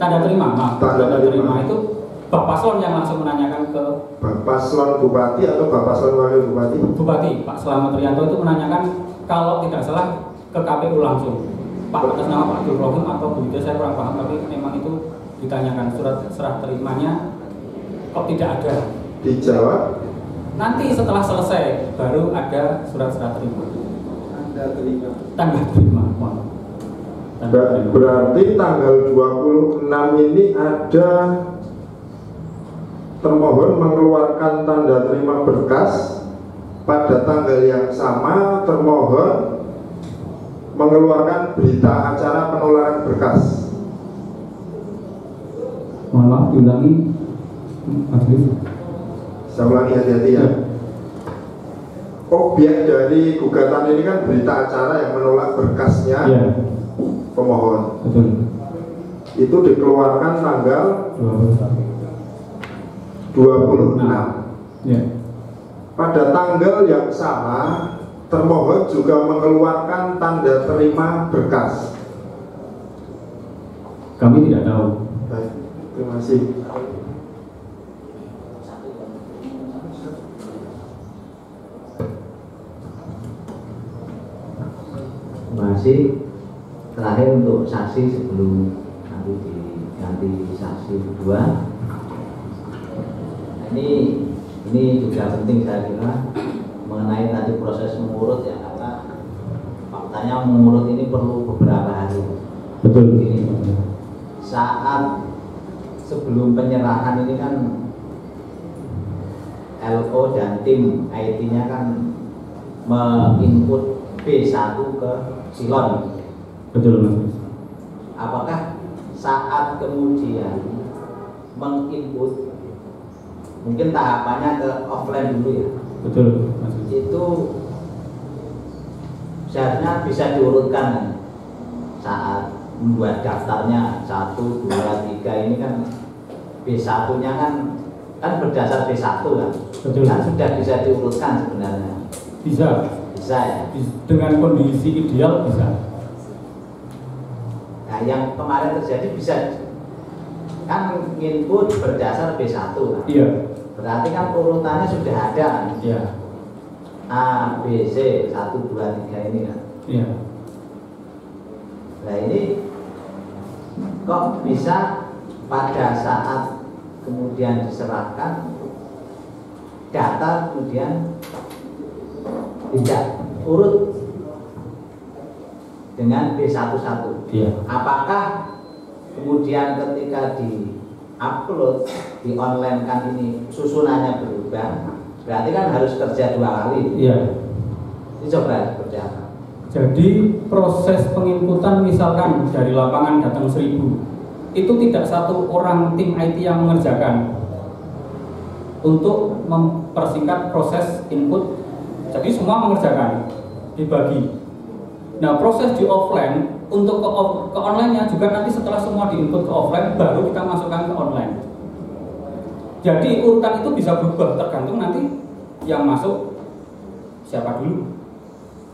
Tanda terima, maaf. Tanda terima itu Bapak Slon yang langsung menanyakan ke Bapak Slon Bupati atau Bapak Slon Wakil Bupati? Bupati, Pak Slamet Rianto itu menanyakan kalau tidak salah ke KPU langsung. Pak atas nama Pak Abdul Rohim atau Bu Widya, saya kurang paham, tapi memang itu ditanyakan surat serah terimanya kok tidak ada. Dijawab nanti setelah selesai baru ada surat serah terima. Tanda terima. Berarti tanggal 26 ini ada termohon mengeluarkan tanda terima berkas. Pada tanggal yang sama termohon mengeluarkan berita acara penolakan berkas. Mohon maaf diulangi, majelis. Saya ulangi, hati-hati ya. Objek dari gugatan ini kan berita acara yang menolak berkasnya pemohon. Betul. Itu dikeluarkan tanggal 26. Ya. Pada tanggal yang sama termohon juga mengeluarkan tanda terima berkas. Kami tidak tahu. Baik, terima kasih. Masih terakhir untuk saksi sebelum nanti diganti saksi kedua. Nah, ini juga penting saya kira mengenai tadi proses mengurut ya, karena faktanya mengurut ini perlu beberapa hari. Betul. Ini saat sebelum penyerahan ini kan LO dan tim IT-nya kan menginput B1 ke Silon. Betul, Mas. Apakah saat kemudian menginput, mungkin tahapannya ke offline dulu ya? Betul, Mas. Itu seharusnya bisa diurutkan saat membuat daftarnya 1, 2, 3 ini kan B1 nya kan berdasar B1 kan? Betul. Kan sudah bisa diurutkan sebenarnya. Bisa ya, dengan kondisi ideal bisa. Nah yang kemarin terjadi bisa kan input berdasar B1 kan? Iya. Berarti kan urutannya sudah ada kan? Iya. A, B, C, 1, 2, 3 ini kan? Iya. Nah ini kok bisa pada saat kemudian diserahkan data kemudian tidak urut dengan B11. Iya. Apakah kemudian ketika di-upload, di-online kan ini susunannya berubah? Berarti kan harus kerja 2 kali. Iya. Ini coba seperti apa? Jadi proses penginputan misalkan dari lapangan datang 1000, itu tidak satu orang tim IT yang mengerjakan untuk mempersingkat proses input. Jadi semua mengerjakan, dibagi. Nah proses di offline untuk ke online-nya juga nanti setelah semua diinput ke offline baru kita masukkan ke online. Jadi urutan itu bisa berubah tergantung nanti yang masuk siapa dulu.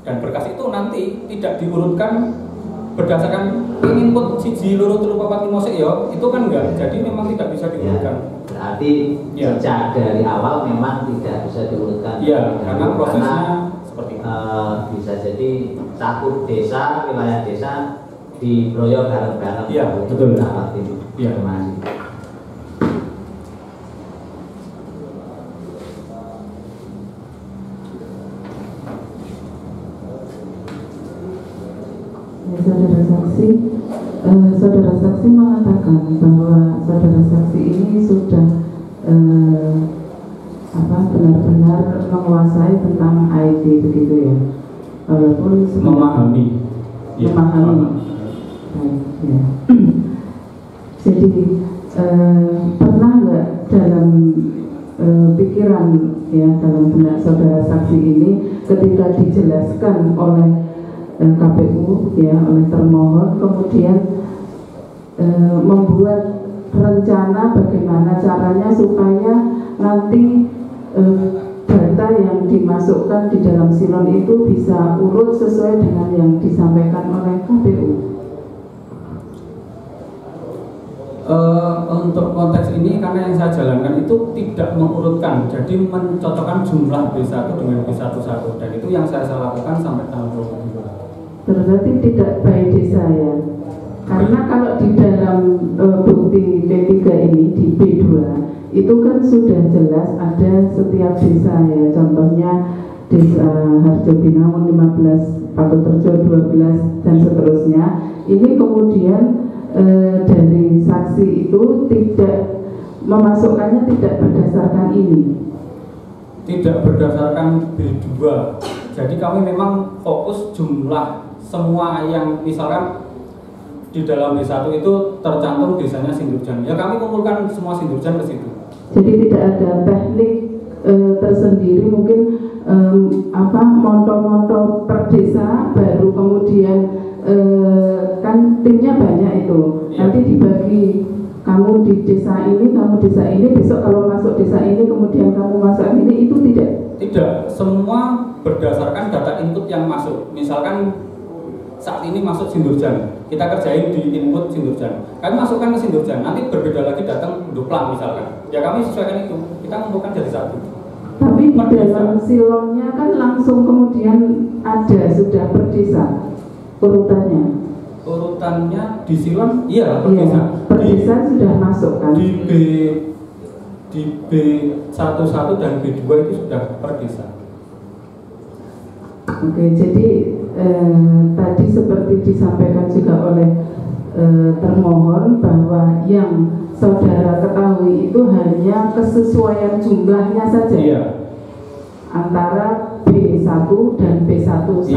Dan berkas itu nanti tidak diurutkan berdasarkan input siji loro telu papat limo sik ya, itu kan enggak. Jadi memang tidak bisa diurutkan. Ya, berarti sejak dari awal memang tidak bisa diurutkan. Iya, karena prosesnya seperti itu. Bisa jadi satu desa, wilayah desa dibroyok bareng-bareng. Iya, betul. Iya, masih. Saudara saksi mengatakan bahwa saudara saksi ini sudah benar-benar menguasai tentang IT begitu ya, walaupun memahami. Ya. Jadi pernah nggak dalam pikiran ya, dalam benak saudara saksi ini ketika dijelaskan oleh KPU ya, oleh termohon, kemudian membuat rencana bagaimana caranya supaya nanti data yang dimasukkan di dalam silon itu bisa urut sesuai dengan yang disampaikan oleh KPU? Untuk konteks ini karena yang saya jalankan itu tidak mengurutkan, jadi mencocokkan jumlah B1 dengan B11, dan itu yang saya lakukan sampai tahun 2022. Berarti tidak by desa ya, karena kalau di dalam bukti P3 ini di B2 itu kan sudah jelas ada setiap desa ya, contohnya desa Harjobinangun 15, Patoterjo 12 dan seterusnya. Ini kemudian dari saksi itu tidak memasukkannya tidak berdasarkan ini, tidak berdasarkan B2. Jadi kami memang fokus jumlah semua yang misalkan di dalam B1 itu tercantum desanya Sindurjan, ya kami kumpulkan semua Sindurjan ke situ. Jadi tidak ada teknik tersendiri mungkin monto-monto per desa baru kemudian kan timnya banyak itu ya. Nanti dibagi, kamu di desa ini, kamu desa ini, besok kalau masuk desa ini kemudian kamu masuk ini, itu tidak, semua berdasarkan data input yang masuk. Misalkan saat ini masuk Sindurjan, kita kerjain di input Sindurjan, kami masukkan ke Sindurjan, nanti berbeda lagi datang Duplang misalkan, ya kami sesuaikan itu, kita ngumpulkan jadi satu. Tapi di dalam silonnya kan langsung kemudian ada sudah per desa urutannya. urutannya di Silon, iya per desa. Per desa sudah masuk kan? Di B11 dan B2 itu sudah per desa. Oke, jadi tadi seperti disampaikan juga oleh termohon bahwa yang saudara ketahui itu hanya kesesuaian jumlahnya saja, iya, antara B1 dan B11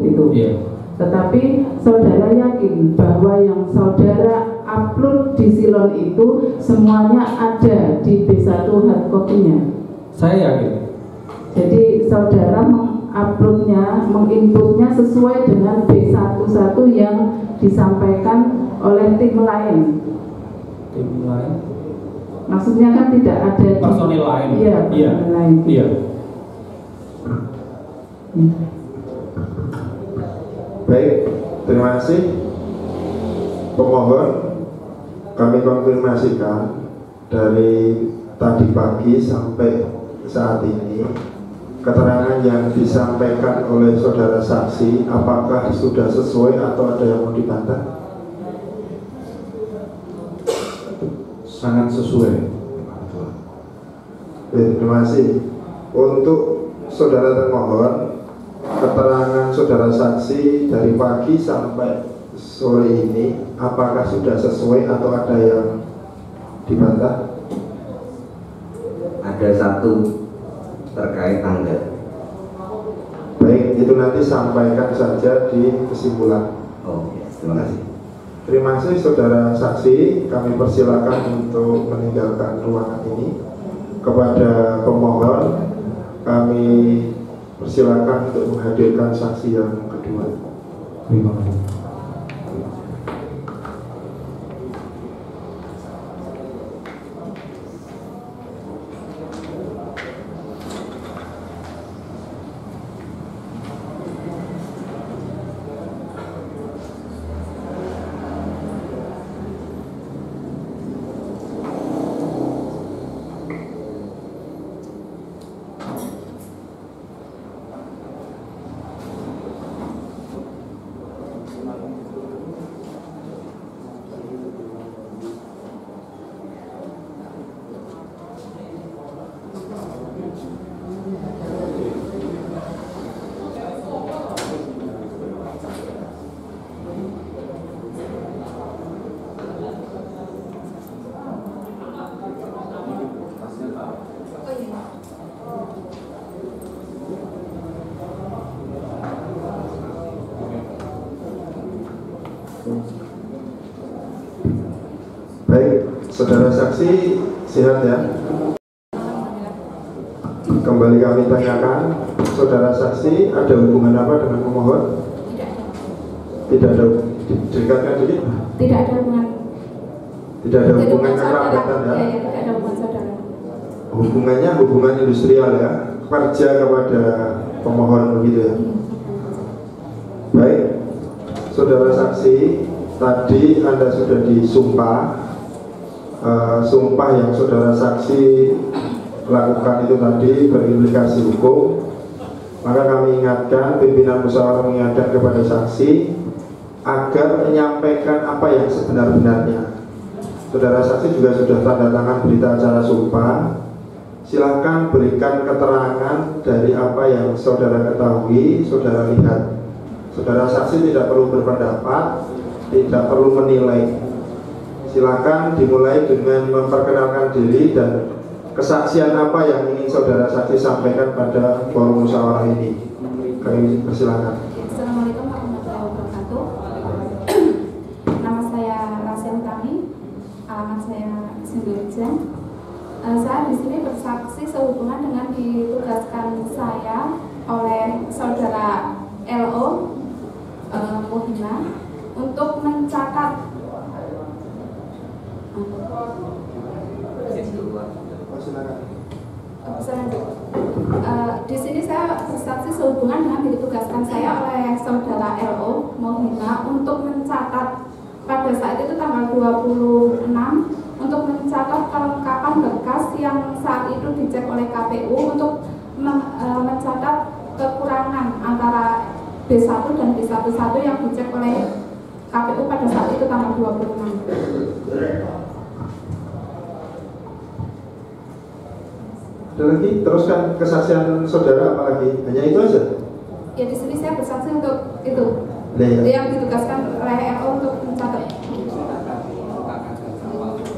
itu. Iya. Tetapi saudara yakin bahwa yang saudara upload di Silon itu semuanya ada di B1 hard copy-nya? Saya yakin. Jadi saudara menguploadnya, menginputnya sesuai dengan B11 yang disampaikan oleh tim lain. Tim lain? Maksudnya kan tidak ada personil lain. Iya, personil lain. Iya. Baik, terima kasih pemohon. Kami konfirmasikan dari tadi pagi sampai saat ini keterangan yang disampaikan oleh saudara saksi apakah sudah sesuai atau ada yang mau dibantah? Sangat sesuai. Terima kasih. Untuk saudara termohon, keterangan saudara saksi dari pagi sampai sore ini apakah sudah sesuai atau ada yang dibantah? Ada satu terkait tanggal. Baik, itu nanti sampaikan saja di kesimpulan. Oh, terima kasih. Terima kasih saudara saksi, kami persilakan untuk meninggalkan ruangan ini. Kepada pemohon, kami persilakan untuk menghadirkan saksi yang kedua. Terima kasih. Baik, saudara saksi sehat ya? Kembali kami tanyakan, saudara saksi ada hubungan apa dengan pemohon? Tidak ada. Dekatkan sedikit. Tidak ada hubungan. Tidak ada hubungan kekerabatan ya? Tidak ada hubungan saudara. Hubungannya hubungan industrial ya, kerja kepada pemohon begitu ya. Baik, saudara saksi, tadi Anda sudah disumpah. Sumpah yang saudara saksi lakukan itu tadi berimplikasi hukum. Maka kami ingatkan, pimpinan musyawarah mengingatkan kepada saksi agar menyampaikan apa yang sebenar-benarnya. Saudara saksi juga sudah tanda tangan berita acara sumpah. Silahkan berikan keterangan dari apa yang saudara ketahui, saudara lihat. Saudara saksi tidak perlu berpendapat, tidak perlu menilai. Silakan dimulai dengan memperkenalkan diri dan kesaksian apa yang ingin saudara saksi sampaikan pada forum musyawarah ini. Kami persilakan. Assalamualaikum warahmatullahi wabarakatuh. Nama saya Rasyel Utami, alamat saya Sindurjan. Saya di sini bersaksi sehubungan dengan ditugaskan saya oleh saudara LO Mohina untuk mencatat di sini saya bersaksi sehubungan dengan ditugaskan saya oleh saudara LO Mohina untuk mencatat pada saat itu tanggal 26 untuk mencatat kelengkapan berkas yang saat itu dicek oleh KPU untuk mencatat kekurangan antara B1 dan B11 yang dicek oleh KPU pada saat itu tanggal 26. Ada lagi? Teruskan kesaksian saudara apa lagi? Hanya itu aja? Ya di sini saya bersaksi untuk itu. Ya. Yang ditugaskan oleh RO untuk mencatat.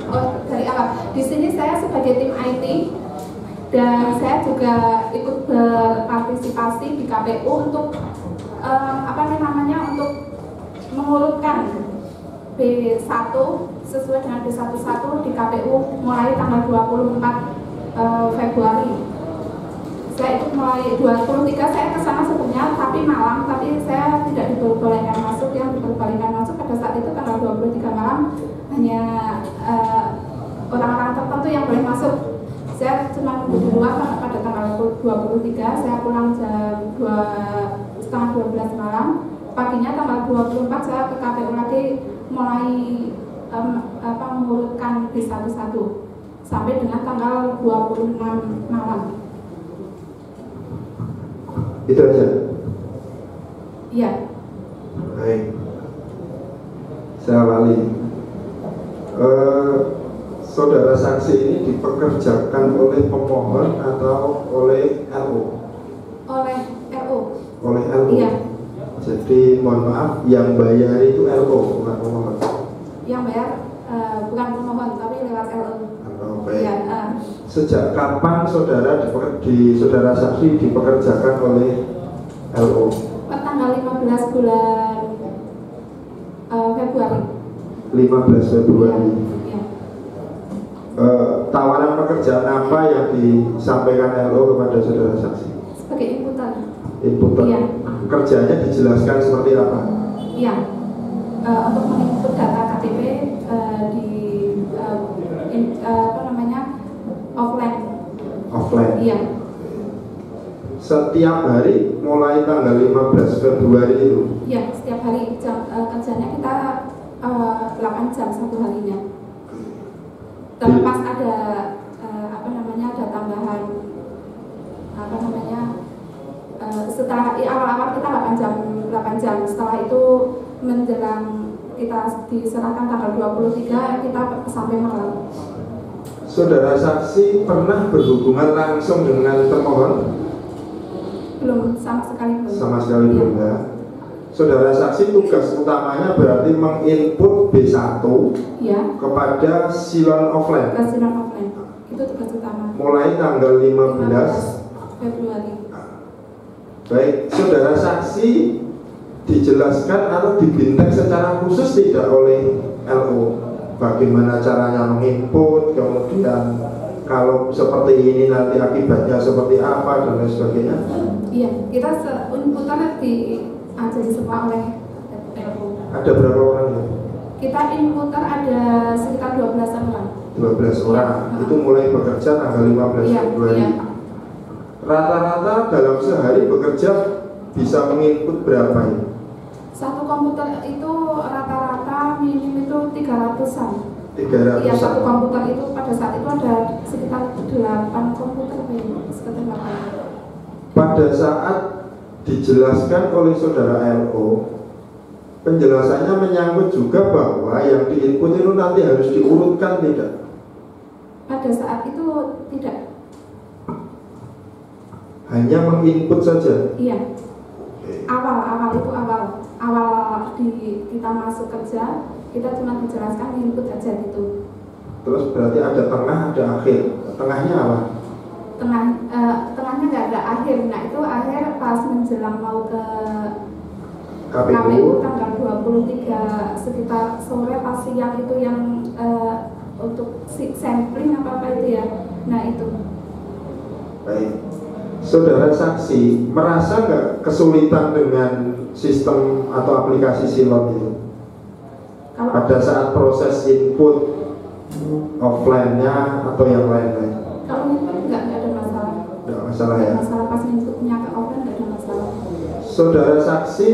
Oh, dari awal. Di sini saya sebagai tim IT dan saya juga ikut berpartisipasi di KPU untuk untuk mengurutkan B1 sesuai dengan B11 di KPU mulai tanggal 24 Februari. Saya ikut mulai 23, saya kesana sebelumnya tapi malam, tapi saya tidak diperbolehkan masuk. Yang diperbolehkan masuk pada saat itu tanggal 23 malam hanya orang-orang tertentu yang boleh masuk. Saya cuma nunggu di luar pada tanggal 23, saya pulang jam 11:30 malam. Paginya tanggal 24 saya ke KPU lagi mulai mengurutkan B11 sampai dengan tanggal 26 malam. Itu aja? Iya. Baik. Saya awali. Saudara saksi ini dipekerjakan oleh pemohon atau oleh RO? Oleh RO. Oleh RO? Iya. Jadi mohon maaf, yang bayar itu RO bukan pemohon? Yang bayar bukan pemohon tapi lewat RO. Baik. Ya, sejak kapan saudara saudara saksi dipekerjakan oleh LO? Tanggal 15 bulan Februari. 15 Februari. Ya. Tawaran pekerjaan apa yang disampaikan LO kepada saudara saksi? Sebagai inputan. Inputan. Iya. Kerjanya dijelaskan seperti apa? Iya. Untuk menginput data KTP offline. Iya. Setiap hari mulai tanggal 15 Februari itu? Iya, setiap hari kerjanya kita 8 jam satu harinya. Terlepas ada ada tambahan setelah awal-awal kita 8 jam, setelah itu menjelang kita diserahkan tanggal 23 kita sampai malam. Saudara saksi pernah berhubungan langsung dengan termohon? Belum, sama sekali belum. Sama sekali belum ya. Saudara saksi tugas utamanya berarti menginput B1 ya, kepada silon offline. Ke silon offline. Itu tugas utama. Mulai tanggal 15 Februari. Baik, saudara saksi dijelaskan atau dibintek secara khusus tidak oleh LO? Bagaimana caranya menginput, kemudian kalau seperti ini nanti akibatnya seperti apa dan lain sebagainya? Iya, kita inputan diajari semua oleh LO. Ada berapa orang ya? Kita inputan ada sekitar 12 orang. 12 orang, ya. Itu mulai bekerja tanggal 15 Februari. Iya. Rata-rata dalam sehari bekerja bisa menginput berapa ya? Satu komputer itu rata-rata minim itu 300-an. 300-an. Iya, satu komputer itu pada saat itu ada sekitar 8 komputer sekitar 8. Pada saat dijelaskan oleh saudara LO, penjelasannya menyangkut juga bahwa yang diinput itu nanti harus diurutkan tidak? Pada saat itu tidak. Hanya menginput saja? Iya. Awal kita masuk kerja, kita cuma dijelaskan input aja gitu. Terus berarti ada tengah, ada akhir. Tengahnya apa? Tengahnya nggak ada akhir. Nah itu akhir pas menjelang mau ke KPU tanggal 23 sekitar sore pas siang itu yang untuk sampling apa itu ya. Nah itu. Baik. Saudara saksi merasa nggak kesulitan dengan sistem atau aplikasi silon itu? Pada saat proses input offline-nya atau yang lain-lain? Kalau input nggak ada masalah. Nggak masalah ya? Masalah pas inputnya ke offline nggak ada masalah. Saudara saksi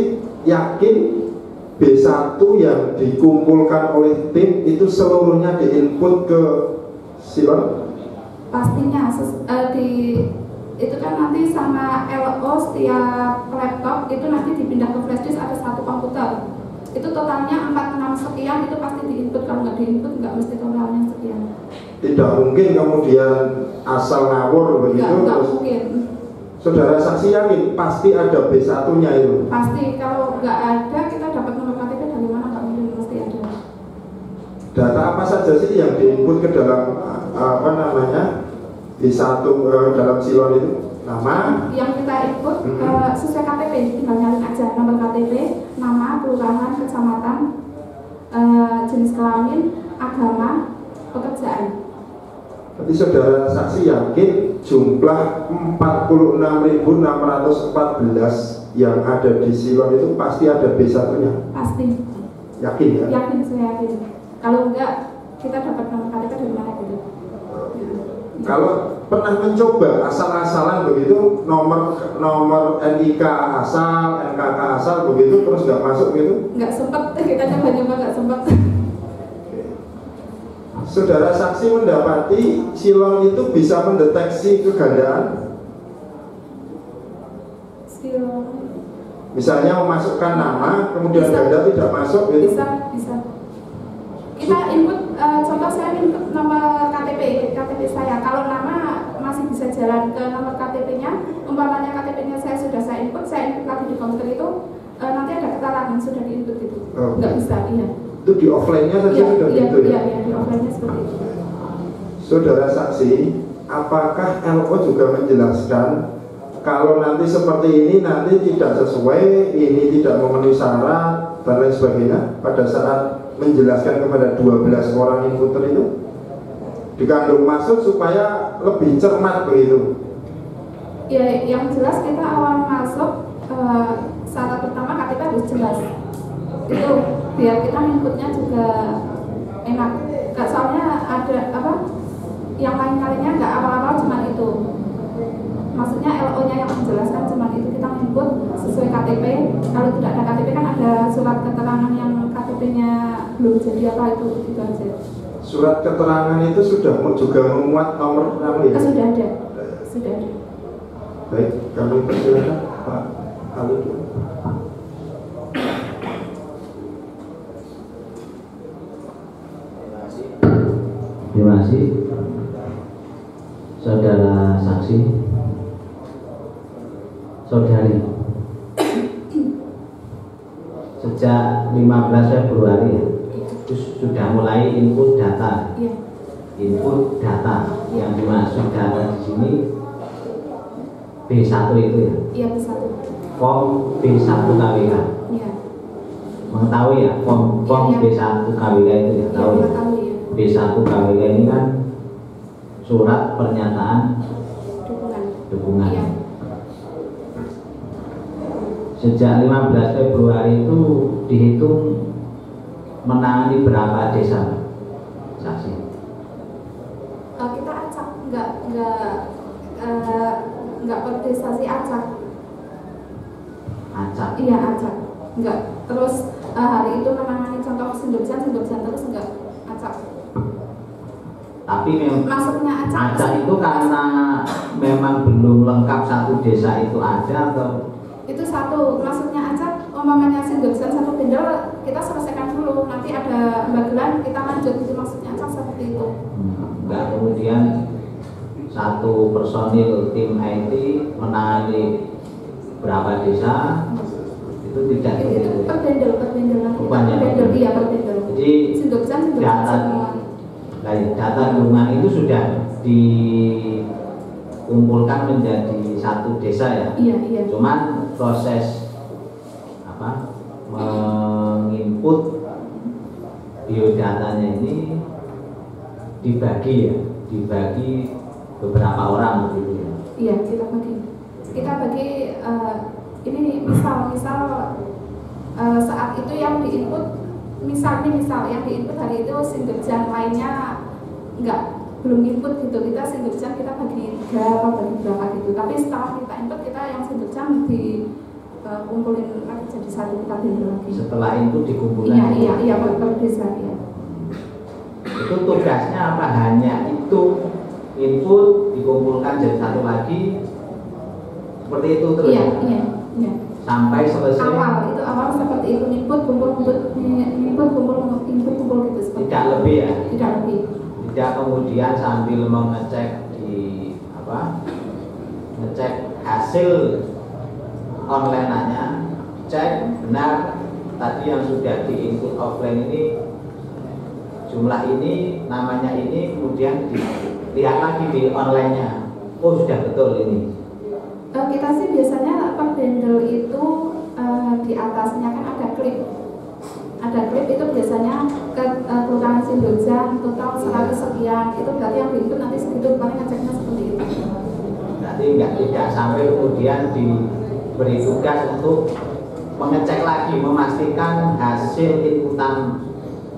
yakin B1 yang dikumpulkan oleh tim itu seluruhnya diinput ke silon? Pastinya itu kan nanti sama LO setiap laptop itu nanti dipindah ke flash disk ada satu komputer. itu totalnya 46 sekian, itu pasti diinput. Kalau nggak diinput nggak mesti totalnya sekian. Tidak mungkin kemudian asal ngawur begitu. Nggak terus mungkin. Saudara saksi yakin pasti ada B1-nya itu? Pasti, kalau nggak ada kita dapat nomor KTP dari mana, nggak mungkin, mesti ada. Data apa saja sih yang diinput ke dalam apa namanya B1 dalam silon itu? Nama? Yang kita input sesuai KTP, tinggal nyalin aja nomor KTP, nama, kelurahan, kecamatan, jenis kelamin, agama, pekerjaan. Tapi saudara saksi yakin jumlah 46.614 yang ada di silon itu pasti ada B1-nya? Pasti. Yakin ya? Yakin, saya yakin. Kalau enggak, kita dapat nomor KTP dari mana gitu. Kalau pernah mencoba asal-asalan begitu, nomor NIK asal, NKK asal begitu, terus nggak masuk gitu? Nggak sempet, kita coba-coba nggak sempet. Saudara saksi mendapati silon itu bisa mendeteksi kegandaan. Silon. Misalnya memasukkan nama, kemudian Bisa. ganda tidak masuk gitu. Bisa. Kita input, contoh saya input nomor KTP saya. Kalau nama masih bisa jalan ke nomor KTP-nya, umpamanya KTP-nya saya input lagi di komputer itu, nanti ada keterangan sudah diinput gitu. Nggak bisa, iya. Itu di offline-nya saja sudah gitu ya? Iya, di offline-nya seperti itu. Saudara saksi, apakah LO juga menjelaskan kalau nanti seperti ini nanti tidak sesuai, ini tidak memenuhi syarat dan lain sebagainya pada saat menjelaskan kepada 12 orang inputer itu dikandung maksud supaya lebih cermat begitu? Ya, yang jelas kita awal masuk syarat pertama KTP harus jelas. Itu biar kita inputnya juga enak. Soalnya ada apa? Yang lain kalinya nggak apa-apa, cuma itu. Maksudnya LO-nya yang menjelaskan cuma itu, kita input sesuai KTP. Kalau tidak ada KTP kan ada surat keterangan yang KTP-nya belum jadi apa itu aja. Surat keterangan itu sudah juga memuat nomor ya? Sudah ada. Baik, kami persilakan Pak Alud. Terima kasih, saudara saksi, saudari. Sejak 15 Februari sudah mulai input data. Input data yang dimaksud data di sini B1 itu ya? Iya, B1. Form B1 KWK. Iya. Mengetahui ya form B1 KWK itu ya? Tahu ya? B1 KWK ini kan surat pernyataan dukungan. Iya. Sejak 15 Februari itu dihitung menangani berapa desa, saksi? Kita acak, nggak per desa sih, acak. Acak? Iya, acak. Nggak terus hari itu menangani contoh sindokjan terus nggak acak. Tapi memang maksudnya acak itu karena memang belum lengkap satu desa itu ada atau? Itu satu, maksudnya acak umpamanya sindokjan satu bendel kita selesaikan dulu, nanti ada bagian kita lanjut, itu maksudnya acak seperti itu. Enggak, kemudian satu personil tim IT menangani berapa desa itu tidak itu per bendel iya per bendel. Jadi sindokjan semua. Data dukungan itu sudah dikumpulkan menjadi satu desa ya. Iya. Cuman proses menginput biodatanya ini dibagi beberapa orang begitu ya. Iya, kita bagi ini misal saat itu yang diinput misal yang diinput hari itu sindokjan lainnya belum input gitu, kita sindokjan kita bagi 3 atau bagi berapa gitu, tapi setelah kita input kita yang sindokjan dikumpulin lagi jadi satu, kita beli lagi setelah itu dikumpulkan. Iya per desa ya. Itu tugasnya apa? Hanya itu input dikumpulkan jadi satu lagi seperti itu terus. Iya. sampai selesai. Itu awal seperti itu, input kumpul gitu seperti tidak lebih ya? Tidak lebih. Tidak kemudian sambil mengecek ngecek hasil online-nya, cek benar tadi yang sudah di-input offline ini jumlah ini, namanya ini, kemudian dilihat lagi di online-nya. Oh sudah betul ini. Kita sih biasanya per bundle itu di atasnya kan ada klip. Ada klip itu biasanya ke Kelurahan Sindojang total 100 sekian. Itu berarti yang diinput nanti segitu, paling ngeceknya seperti itu. Berarti tidak sampai kemudian diberi tugas untuk mengecek lagi, memastikan hasil inputan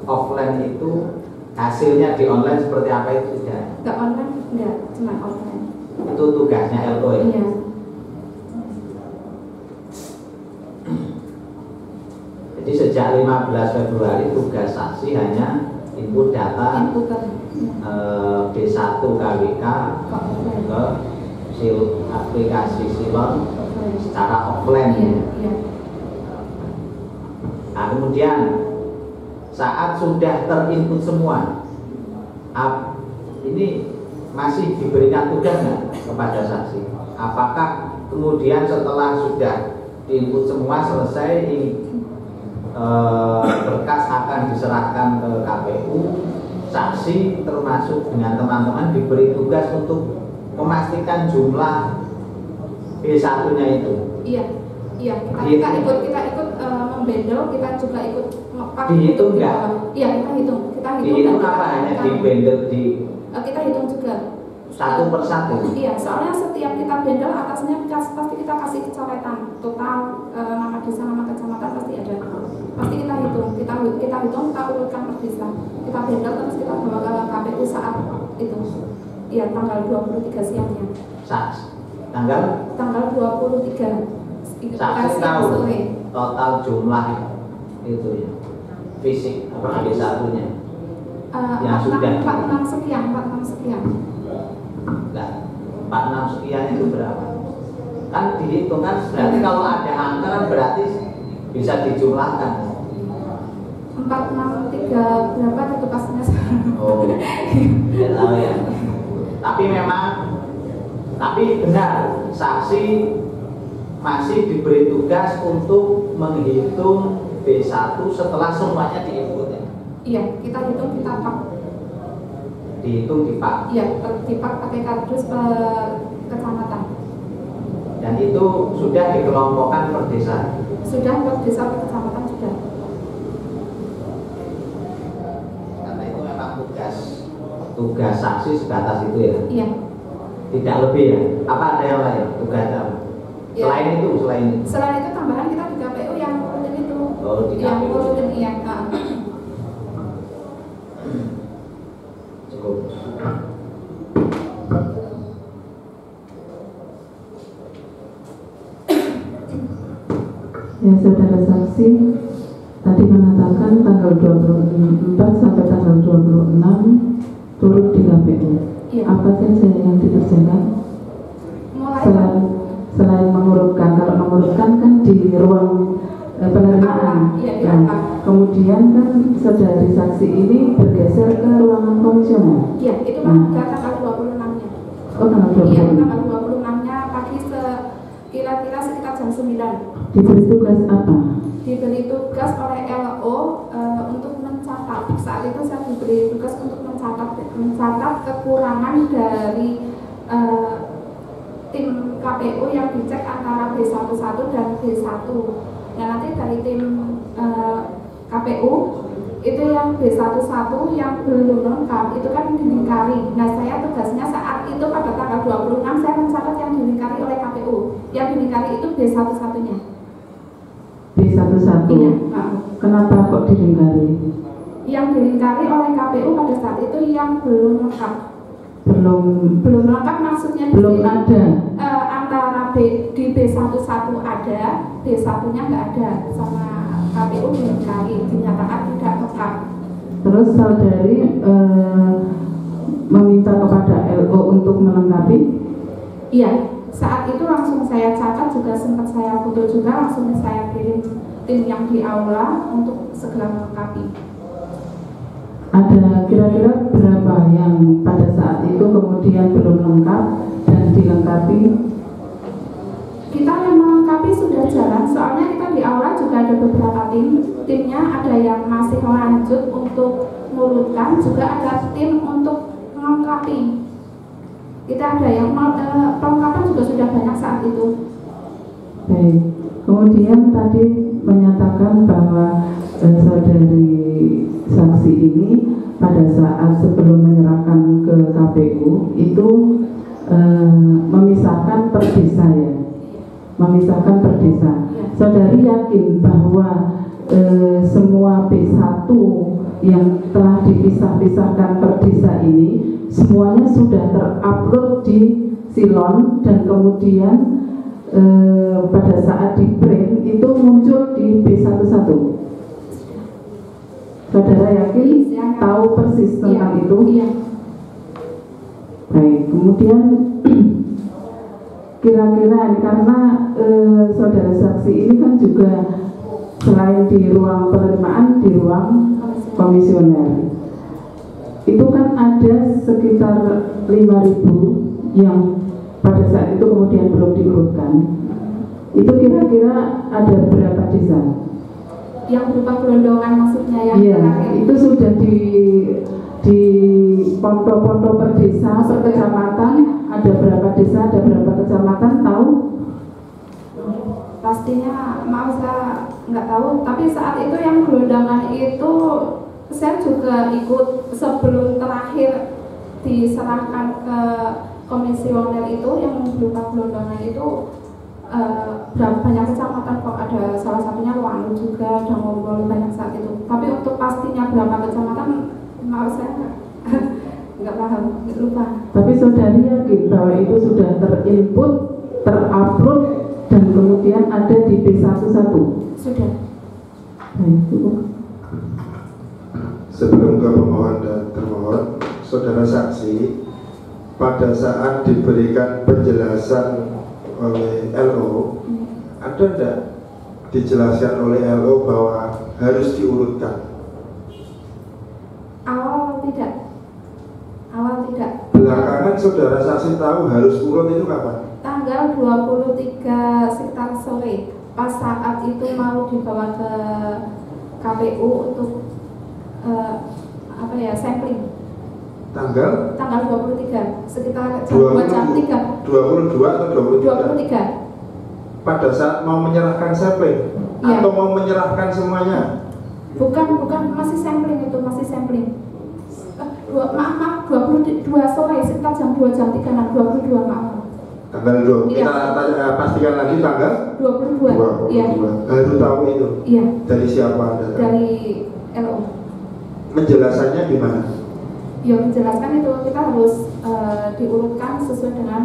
offline itu hasilnya di online seperti apa itu tidak? Enggak online, enggak, cuma offline. Itu tugasnya LO ya? Iya. Jadi sejak 15 Februari tugas saksi hanya input data B1 KWK ke aplikasi Silon secara offline. Iya. Nah kemudian saat sudah terinput semua, ini masih diberikan tugas nggak kepada saksi? Apakah kemudian setelah sudah diinput semua selesai, berkas akan diserahkan ke KPU, saksi termasuk dengan teman-teman diberi tugas untuk memastikan jumlah B1-nya itu? Iya. Kita ikut membendel, kita juga ikut ngepak. Dihitung nggak? Iya, kita hitung. Dihitung apa hanya di bendel kita hitung juga. Satu persatu? Iya, soalnya setiap kita bendel atasnya pasti kita kasih coretan total nama desa, nama kecamatan pasti ada. Pasti kita hitung, kita urutkan per desa. Kita bendel terus kita bawa ke KPU saat itu. Iya, tanggal 23 siangnya. Tanggal 23. Saksi tahu total jumlah itu ya, fisik apa B1-nya yang sudah 46 sekian. Enggak, 46 sekian itu berapa? Kan dihitung kan, berarti kalau ada angka kan berarti bisa dijumlahkan. 463 berapa itu pastinya? Oh, tidak tahu ya. Tapi benar, saksi masih diberi tugas untuk menghitung B1 setelah semuanya diinput ya? Iya, kita hitung, kita pak. Dihitung di pak? Iya, di pak pakai kardus per kecamatan. Dan itu sudah dikelompokkan per desa? Sudah, per desa, per kecamatan sudah. Karena itu memang tugas saksi sebatas itu ya? Iya. Tidak lebih ya? Apa ada yang lain? Tugas apa? Ya. Selain itu tambahan kita di KPU yang ngurutin itu. Oh, di yang KPU. ngurutin iya. Cukup. Ya, saudara saksi tadi mengatakan tanggal 24 sampai tanggal 26 turut di KPU. Iya. Apa saja yang dikerjakan? Selain mengurutkan, kalau mengurutkan kan di ruang penerimaan. Kemudian kan saudari saksi ini bergeser ke ruangan komisioner. Iya, itu tanggal 26-nya. Oh, tanggal 26. Iya, tanggal 26-nya pagi kira-kira sekitar jam 9. Diberi tugas apa? Diberi tugas oleh LO untuk mencatat. Saat itu saya diberi tugas untuk mencatat kekurangan dari tim KPU yang dicek antara B11 dan B1. Nah nanti dari tim KPU itu yang B11 yang belum lengkap itu kan dilingkari. Nah saya tugasnya saat itu pada tanggal 26 saya mencatat yang dilingkari oleh KPU. Yang dilingkari itu B11-nya. B11. Iya. Kenapa kok dilingkari? Yang dilingkari oleh KPU pada saat itu yang belum lengkap. Belum lengkap maksudnya belum ada. Antara di B11 ada, B1-nya nggak ada, sama KPU dilingkari, dinyatakan tidak lengkap. Terus saudari meminta kepada LO untuk melengkapi? Iya, saat itu langsung saya catat, juga sempat saya foto juga, langsung saya kirim tim yang di aula untuk segera melengkapi. Ada kira-kira berapa yang pada saat itu kemudian belum lengkap dan dilengkapi? Kita yang melengkapi sudah jalan, soalnya kita di aula juga ada beberapa timnya ada yang masih lanjut untuk mengurutkan, juga ada tim untuk melengkapi. Kita ada yang pelengkapan juga sudah banyak saat itu. Baik, kemudian tadi menyatakan bahwa saudari saksi ini pada saat sebelum menyerahkan ke KPU itu memisahkan per desa ya, memisahkan per desa. Saudari yakin bahwa semua P1 yang telah dipisah-pisahkan per desa ini semuanya sudah terupload di Silon dan kemudian pada saat di print itu muncul di B11. Saudara yakin tahu persis tentang itu? Iya. Baik, kemudian kira-kira karena saudara saksi ini kan juga selain di ruang penerimaan, di ruang komisioner, itu kan ada sekitar 5.000 yang pada saat itu kemudian belum diurutkan. Itu kira-kira ada berapa desa? Yang berupa gelondongan maksudnya yang iya, itu sudah di pondok-pondok per desa, per kecamatan, ada berapa desa, ada berapa kecamatan, tahu? Pastinya maaf saya nggak tahu, tapi saat itu yang gelondongan itu saya juga ikut sebelum terakhir diserahkan ke komisioner itu yang berupa gelondongan itu berapa banyak kecamatan kok, ada salah satunya Luanu juga, Dangombol banyak saat itu. Tapi untuk pastinya berapa kecamatan maaf saya nggak paham, lupa. Tapi saudari yakin bahwa itu sudah terinput, terupload dan kemudian ada di B11? Sudah. Sebelum ke pemohon dan termohon, saudara saksi pada saat diberikan penjelasan oleh LO, ada tidak dijelaskan oleh LO bahwa harus diurutkan? Awal tidak. Belakangan saudara saksi tahu harus urut itu kapan? Tanggal 23 sekitar sore, pas saat itu mau dibawa ke KPU untuk sampling. Tanggal 23 sekitar jam 2 jam 3. 22 atau 23? 23. Pada saat mau menyerahkan sampling ya. Atau mau menyerahkan semuanya? Bukan, masih sampling itu, masih sampling. Maaf, 22 sore sekitar jam 2 jam 3 dan 22 maaf. Tanggal 2, iya. Kita pastikan lagi tanggal 22. Iya. Baru tahu itu? Iya. Dari siapa Anda? Dari LO. Menjelaskannya gimana? Ya menjelaskan itu kita harus diurutkan sesuai dengan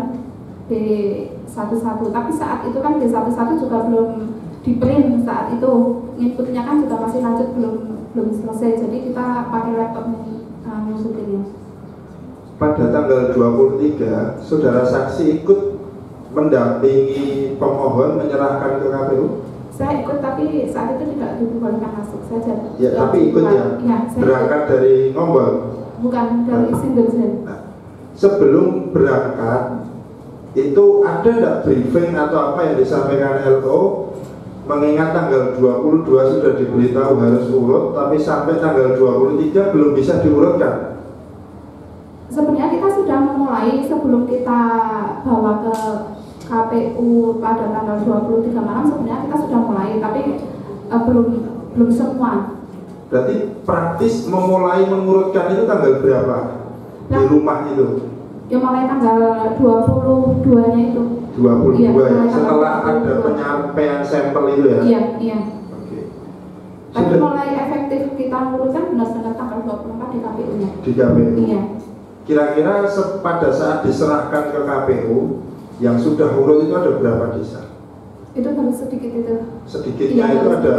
B11. Tapi saat itu kan B11 juga belum di print saat itu, inputnya kan juga masih lanjut, belum selesai. Jadi kita pakai laptop ngisutinnya. Pada tanggal 23, saudara saksi ikut mendampingi pemohon menyerahkan ke KPU? Saya ikut, tapi saat itu tidak diperbolehkan masuk saja. Ya, tapi ikut ya? Ya, berangkat ikut. dari Ngombol? Bukan, dari Sindosen. Nah, sebelum berangkat itu ada tidak briefing atau apa yang disampaikan LO, mengingat tanggal 22 sudah diberitahu harus urut, tapi sampai tanggal 23 belum bisa diurutkan? Sebenarnya kita sudah memulai sebelum kita bawa ke KPU pada tanggal 23 malam, sebenarnya kita sudah mulai, tapi belum semua. Berarti praktis memulai mengurutkan itu tanggal berapa? Di rumah itu? Ya mulai tanggal 22-nya itu. 22 iya, ya, setelah ada penyampaian sampel itu ya? Iya. Oke. Tapi mulai efektif kita mengurutkan benar-benar tanggal 24 di KPU-nya. Di KPU? Iya. Kira-kira pada saat diserahkan ke KPU, yang sudah urut itu ada berapa desa? Itu baru sedikit itu. Sedikitnya iya, itu ada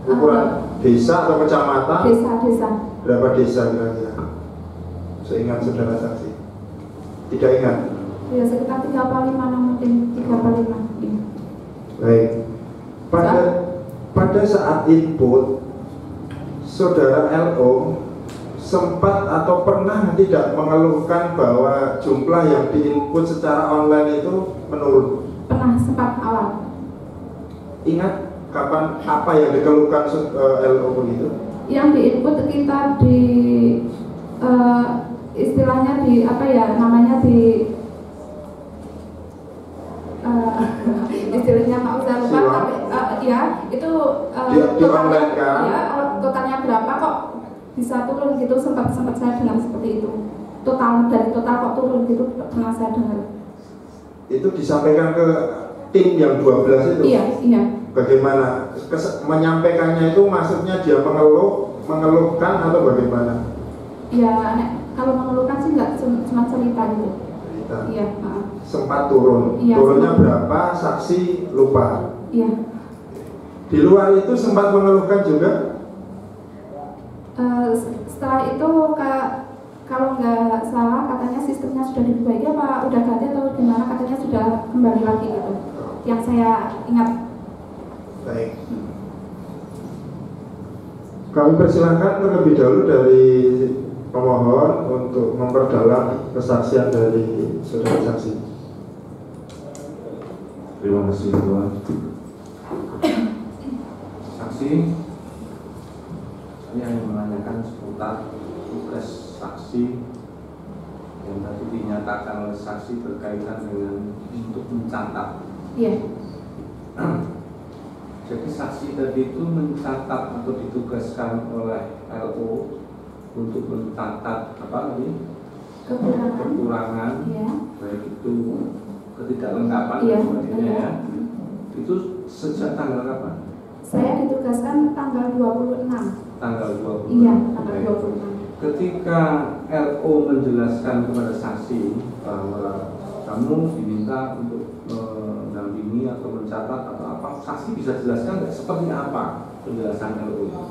ukuran desa atau kecamatan? Desa. Berapa desa kira-kira? Seingat saudara saksi? Tidak ingat? Ya sekitar 3/5 mungkin 3/5. Ya. Baik. Pada saat input, saudara LO sempat atau pernah tidak mengeluhkan bahwa jumlah yang diinput secara online itu menurun? Pernah, sempat awal. Ingat kapan apa yang dikeluhkan LO begitu? Yang diinput kita di istilahnya di apa ya namanya di istilahnya nggak usah lupa tapi ya itu di online kan? Ya, totalnya berapa kok bisa turun gitu, sempat saya dengar seperti itu. Dari total kok turun gitu pernah saya dengar. Itu disampaikan ke tim yang 12 itu? Iya. Bagaimana menyampaikannya itu, maksudnya dia mengeluhkan atau bagaimana? Ya, kalau mengeluhkan sih nggak cuma cerita gitu. Cerita. Iya. Sempat turun. Iya, Turunnya sempat. berapa? Saksi lupa. Iya. Di luar itu sempat mengeluhkan juga? Setelah itu kalau nggak salah katanya sistemnya sudah diperbaiki apa udah ganti atau gimana, katanya sudah kembali lagi gitu. Yang saya ingat. Baik. Kami persilakan terlebih dahulu dari pemohon untuk memperdalam kesaksian dari saudara saksi. Terima kasih Tuhan. Saksi, saya ingin menanyakan seputar tugas saksi yang tadi dinyatakan oleh saksi berkaitan dengan untuk mencatat. Iya. Jadi saksi tadi itu mencatat atau ditugaskan oleh LO untuk mencatat apa tadi? Kekurangan, iya. Baik itu ketidaklengkapan Iya, dan sebagainya iya. ya. Itu sejak tanggal kapan? Saya ditugaskan tanggal 26. Tanggal 26. Iya, tanggal Baik. 26. Ketika LO menjelaskan kepada saksi bahwa kamu diminta untuk mendampingi atau mencatat atau apa, saksi bisa jelaskan nggak seperti apa penjelasan LO itu?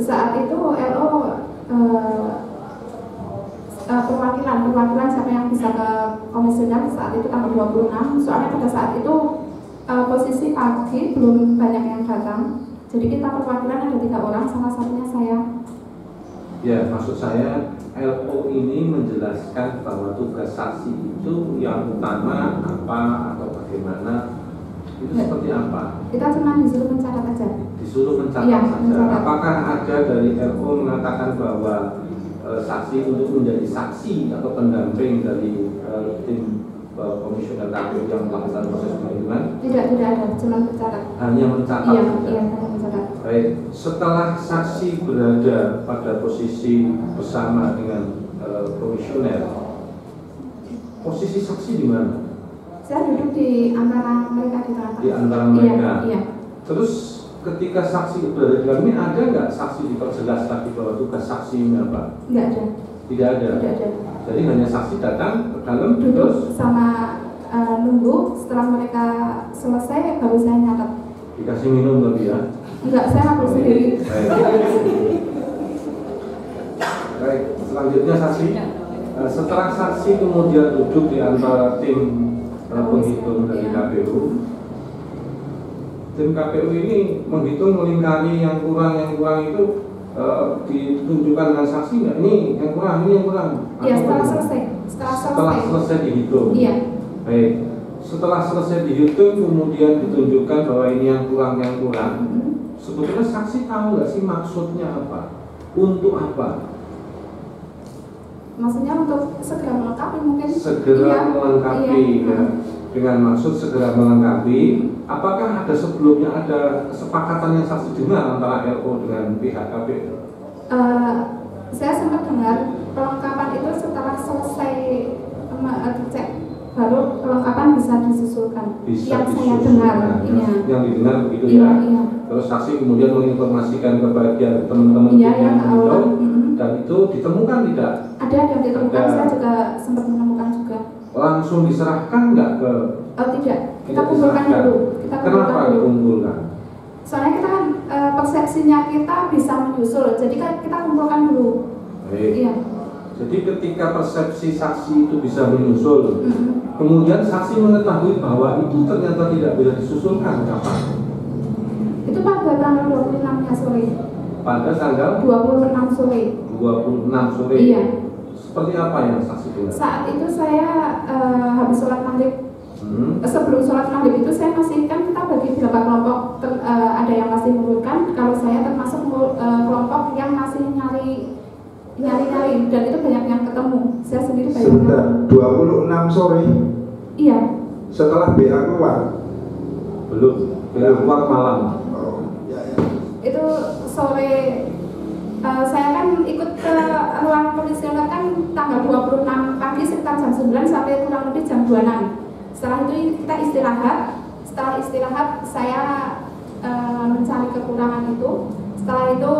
Saat itu LO perwakilan siapa yang bisa ke komisioner saat itu tanggal 26. Soalnya pada saat itu posisi pagi belum banyak yang datang. Jadi kita perwakilan ada 3 orang, salah satunya saya. Ya, maksud saya LO ini menjelaskan bahwa tugas saksi itu yang utama apa atau bagaimana, itu Ya. seperti apa? Kita cuma disuruh mencatat aja. Disuruh mencatat Iya, saja. mencatat. Apakah ada dari LO mengatakan bahwa saksi untuk menjadi saksi atau pendamping dari tim komisioner KPU yang melakukan proses penghitungan? Tidak ada, cuma mencatat. Hanya mencatat Iya, saja. iya, hanya mencatat. Baik, setelah saksi berada pada posisi bersama dengan komisioner, posisi saksi di mana? Saya duduk di antara mereka di tengah-tengah. Di antara mereka. Iya. Terus ketika saksi berada di dalam ini, ada nggak saksi diperjelas lagi bahwa tugas saksi ini apa? Nggak ada. Tidak ada. Tidak ada. Jadi hanya saksi datang ke dalam terus Duduk sama nunggu, setelah mereka selesai baru saya nyatat. dikasih minum lagi ya. Enggak, saya ngambil sendiri. Baik, selanjutnya saksi. Setelah saksi kemudian duduk di antara tim penghitung dari KPU, tim KPU ini menghitung melingkari yang kurang itu ditunjukkan dengan saksi nggak? Ini yang kurang, ini yang kurang. Iya, setelah selesai. Setelah selesai dihitung. Iya. Baik. Setelah selesai dihitung kemudian ditunjukkan bahwa ini yang kurang. Sebetulnya saksi tahu nggak sih maksudnya apa? Untuk apa? Maksudnya untuk segera melengkapi mungkin. Segera melengkapi ya. Dengan maksud segera melengkapi. Apakah ada sebelumnya ada kesepakatan yang saksi dengar antara LO dengan pihak KPU? Saya sempat dengar pelengkapan itu setelah selesai dicek baru kelengkapan bisa disusulkan. Bisa yang saya disusulkan, dengar, ya. iya. Yang didengar begitu Iya, ya. iya. Terus saksi kemudian menginformasikan ke bagian teman-teman Iya, tim yang yang awal. menghitung, dan itu ditemukan tidak? Ada yang ditemukan, Ada. saya juga sempat menemukan juga. Langsung diserahkan nggak ke? Oh tidak, kita Tidak kumpulkan diserahkan. dulu. Kita kumpulkan Kenapa dulu. dikumpulkan? Soalnya kita kan persepsinya kita bisa menyusul, jadi kan kita kumpulkan dulu. Baik. Iya. Jadi ketika persepsi saksi itu bisa menyusul, kemudian saksi mengetahui bahwa itu ternyata tidak bisa disusulkan, kapan? Itu pada tanggal 26-nya sore. Pada tanggal 26 sore. 26 sore. Iya. Seperti apa yang saksi dengar? Saat itu saya habis sholat maghrib. Sebelum sholat maghrib itu saya masih, kan kita bagi beberapa kelompok, ada yang masih mengurutkan. Kalau saya termasuk kelompok yang masih nyari, dan itu banyak yang ketemu. Saya sendiri banyak. Sebentar, 26 sore. Iya. Setelah BA keluar. Belum. BA keluar malam. Itu sore. Saya kan ikut ke ruang komisioner kan tanggal 26 pagi sekitar jam 9 sampai kurang lebih jam 26. Setelah itu kita istirahat. Setelah istirahat saya mencari kekurangan itu. Setelah itu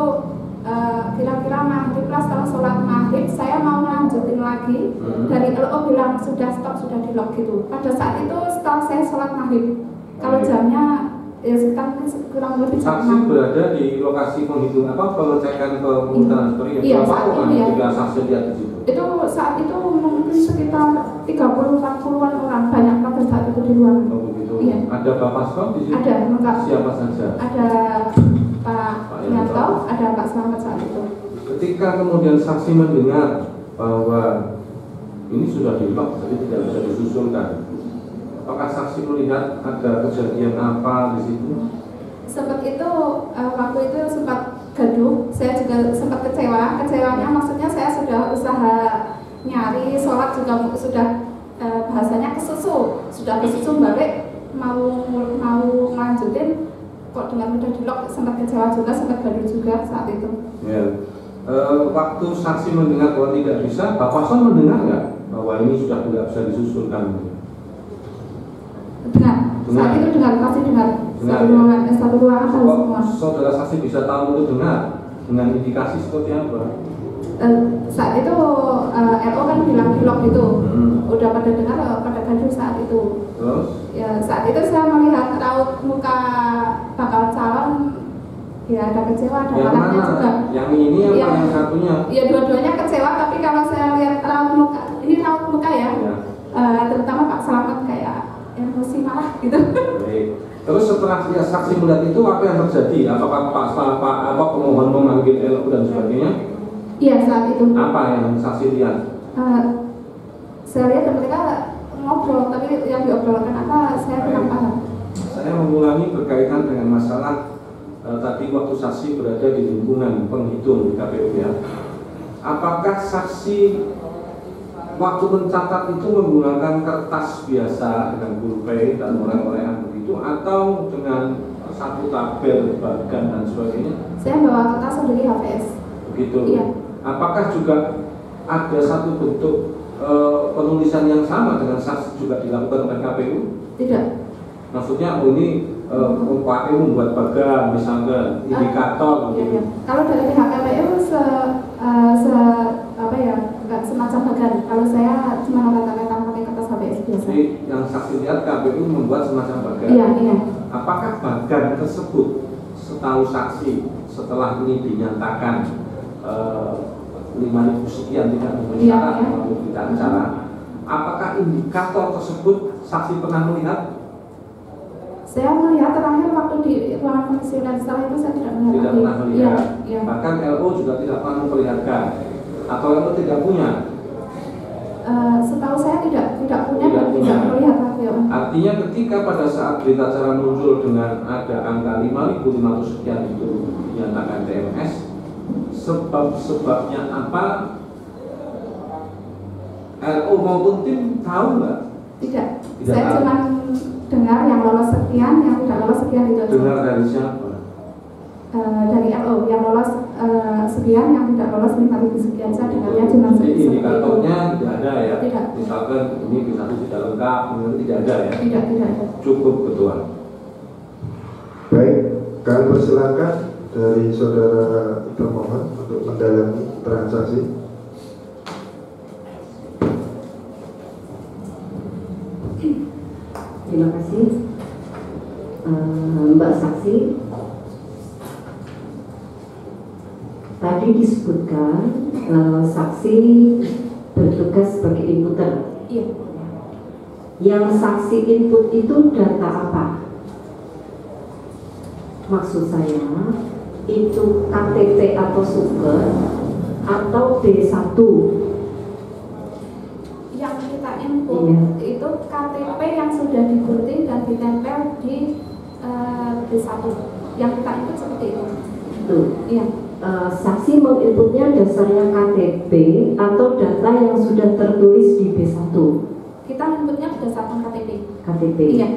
kira-kira maghrib lah, setelah sholat maghrib saya mau lanjutin lagi. Dari LO bilang sudah stop, sudah di lock gitu. Pada saat itu setelah saya sholat maghrib, kalau jamnya ya sekitar kurang lebih jam 6. Saksi berada di lokasi penghitungan pengecekan pemungutan suara. Iya, berapa saat orang itu ya. jika saksi lihat di situ? Itu saat itu mungkin sekitar 30-40-an orang, banyak pada saat itu di ruangan. Oh begitu. Iya. Ada Bapak Skop di situ? Ada, lengkap. Siapa saja? Ada Pak Yanto, ada Pak Slamet saat itu. Ketika kemudian saksi mendengar bahwa ini sudah di lock, jadi tidak bisa disusulkan, apakah saksi melihat ada kejadian apa di situ? Sempat itu waktu itu sempat gaduh, saya juga sempat kecewa. Kecewanya maksudnya saya sudah usaha nyari, sholat juga sudah bahasanya kesusu, balik mau lanjutin kok dengan mudah di lock. Sempat kecewa juga, sempat gaduh juga saat itu. Ya. Waktu saksi mendengar bahwa tidak bisa, Bapak Son mendengar nggak bahwa ini sudah tidak bisa disusulkan? Dengar. Saat itu dengar, pasti dengar. Satu ruangan tahu semua. Saudara saksi bisa tahu itu dengar dengan indikasi seperti apa? Saat itu LO kan bilang di lock itu, udah pada dengar, pada gaduh saat itu. Terus? Ya saat itu saya melihat raut muka bakal calon, ya ada kecewa, ada marahnya juga. Yang ini apa yang satunya? Ya dua-duanya kecewa, tapi kalau saya lihat raut muka, ini raut muka ya. Terutama Pak Slamet kayak emosi marah gitu. Baik. Terus setelah saksi melihat itu apa yang terjadi? Apakah Pak pemohon memanggil LO dan sebagainya? Iya saat itu. Apa yang saksi lihat? Saya lihat mereka ngobrol, tapi yang diobrolkan apa saya kurang paham. Saya mengulangi berkaitan dengan masalah tadi waktu saksi berada di lingkungan penghitung di KPU ya. Apakah saksi waktu mencatat itu menggunakan kertas biasa dengan pulpen dan oleh-olehan begitu, atau dengan satu tabel bagan dan sebagainya? Saya bawa kertas sendiri HVS. Begitu. Iya. Apakah juga ada satu bentuk penulisan yang sama dengan saksi juga dilakukan oleh KPU? Tidak. Maksudnya ini KPU membuat bagan misalnya indikator gitu. Iya. Kalau dari pihak KPU apa ya, enggak semacam bagan. Kalau saya cuma kata-kata pakai kertas HVS biasa. Jadi yang saksi lihat KPU membuat semacam bagan. Iya, iya. Apakah bagan tersebut setahu saksi setelah ini dinyatakan 5.000 sekian tidak memenuhi syarat melalui berita acara, apakah indikator tersebut saksi pernah melihat? Saya melihat terakhir waktu di ruangan komisioner, setelah itu saya tidak melihat. Tidak pernah melihat. Iya. Bahkan LO juga tidak pernah memperlihatkan. Atau LO tidak punya? Setahu saya tidak punya dan tidak melihat lagi. Artinya ketika pada saat berita acara muncul dengan ada angka 5.500 sekian itu dinyatakan TMS, sebabnya apa? LO maupun tim tahu nggak? Tidak. Saya cuma dengar yang lolos sekian, yang tidak lolos sekian itu. Dengar dari siapa? Dari LO yang lolos sekian, yang tidak lolos 5.000 sekian. Saya dengarnya cuma seperti itu. Indikatornya tidak ada ya? Tidak. Misalkan ini bisa tidak lengkap, tidak ada ya? Tidak ada. Cukup ketua. Baik, kami persilakan dari saudara termohon untuk mendalami transaksi. Terima kasih Mbak Saksi. Tadi tadi disebutkan saksi bertugas sebagai inputer. Iya. Yang saksi input itu data apa? Maksud saya itu KTP atau super atau B1? Yang kita input itu KTP yang sudah digunting dan ditempel di B1. Yang kita input seperti itu. Iya. Saksi menginputnya dasarnya KTP atau data yang sudah tertulis di B1? Kita inputnya berdasarkan KTP. KTP. Iya.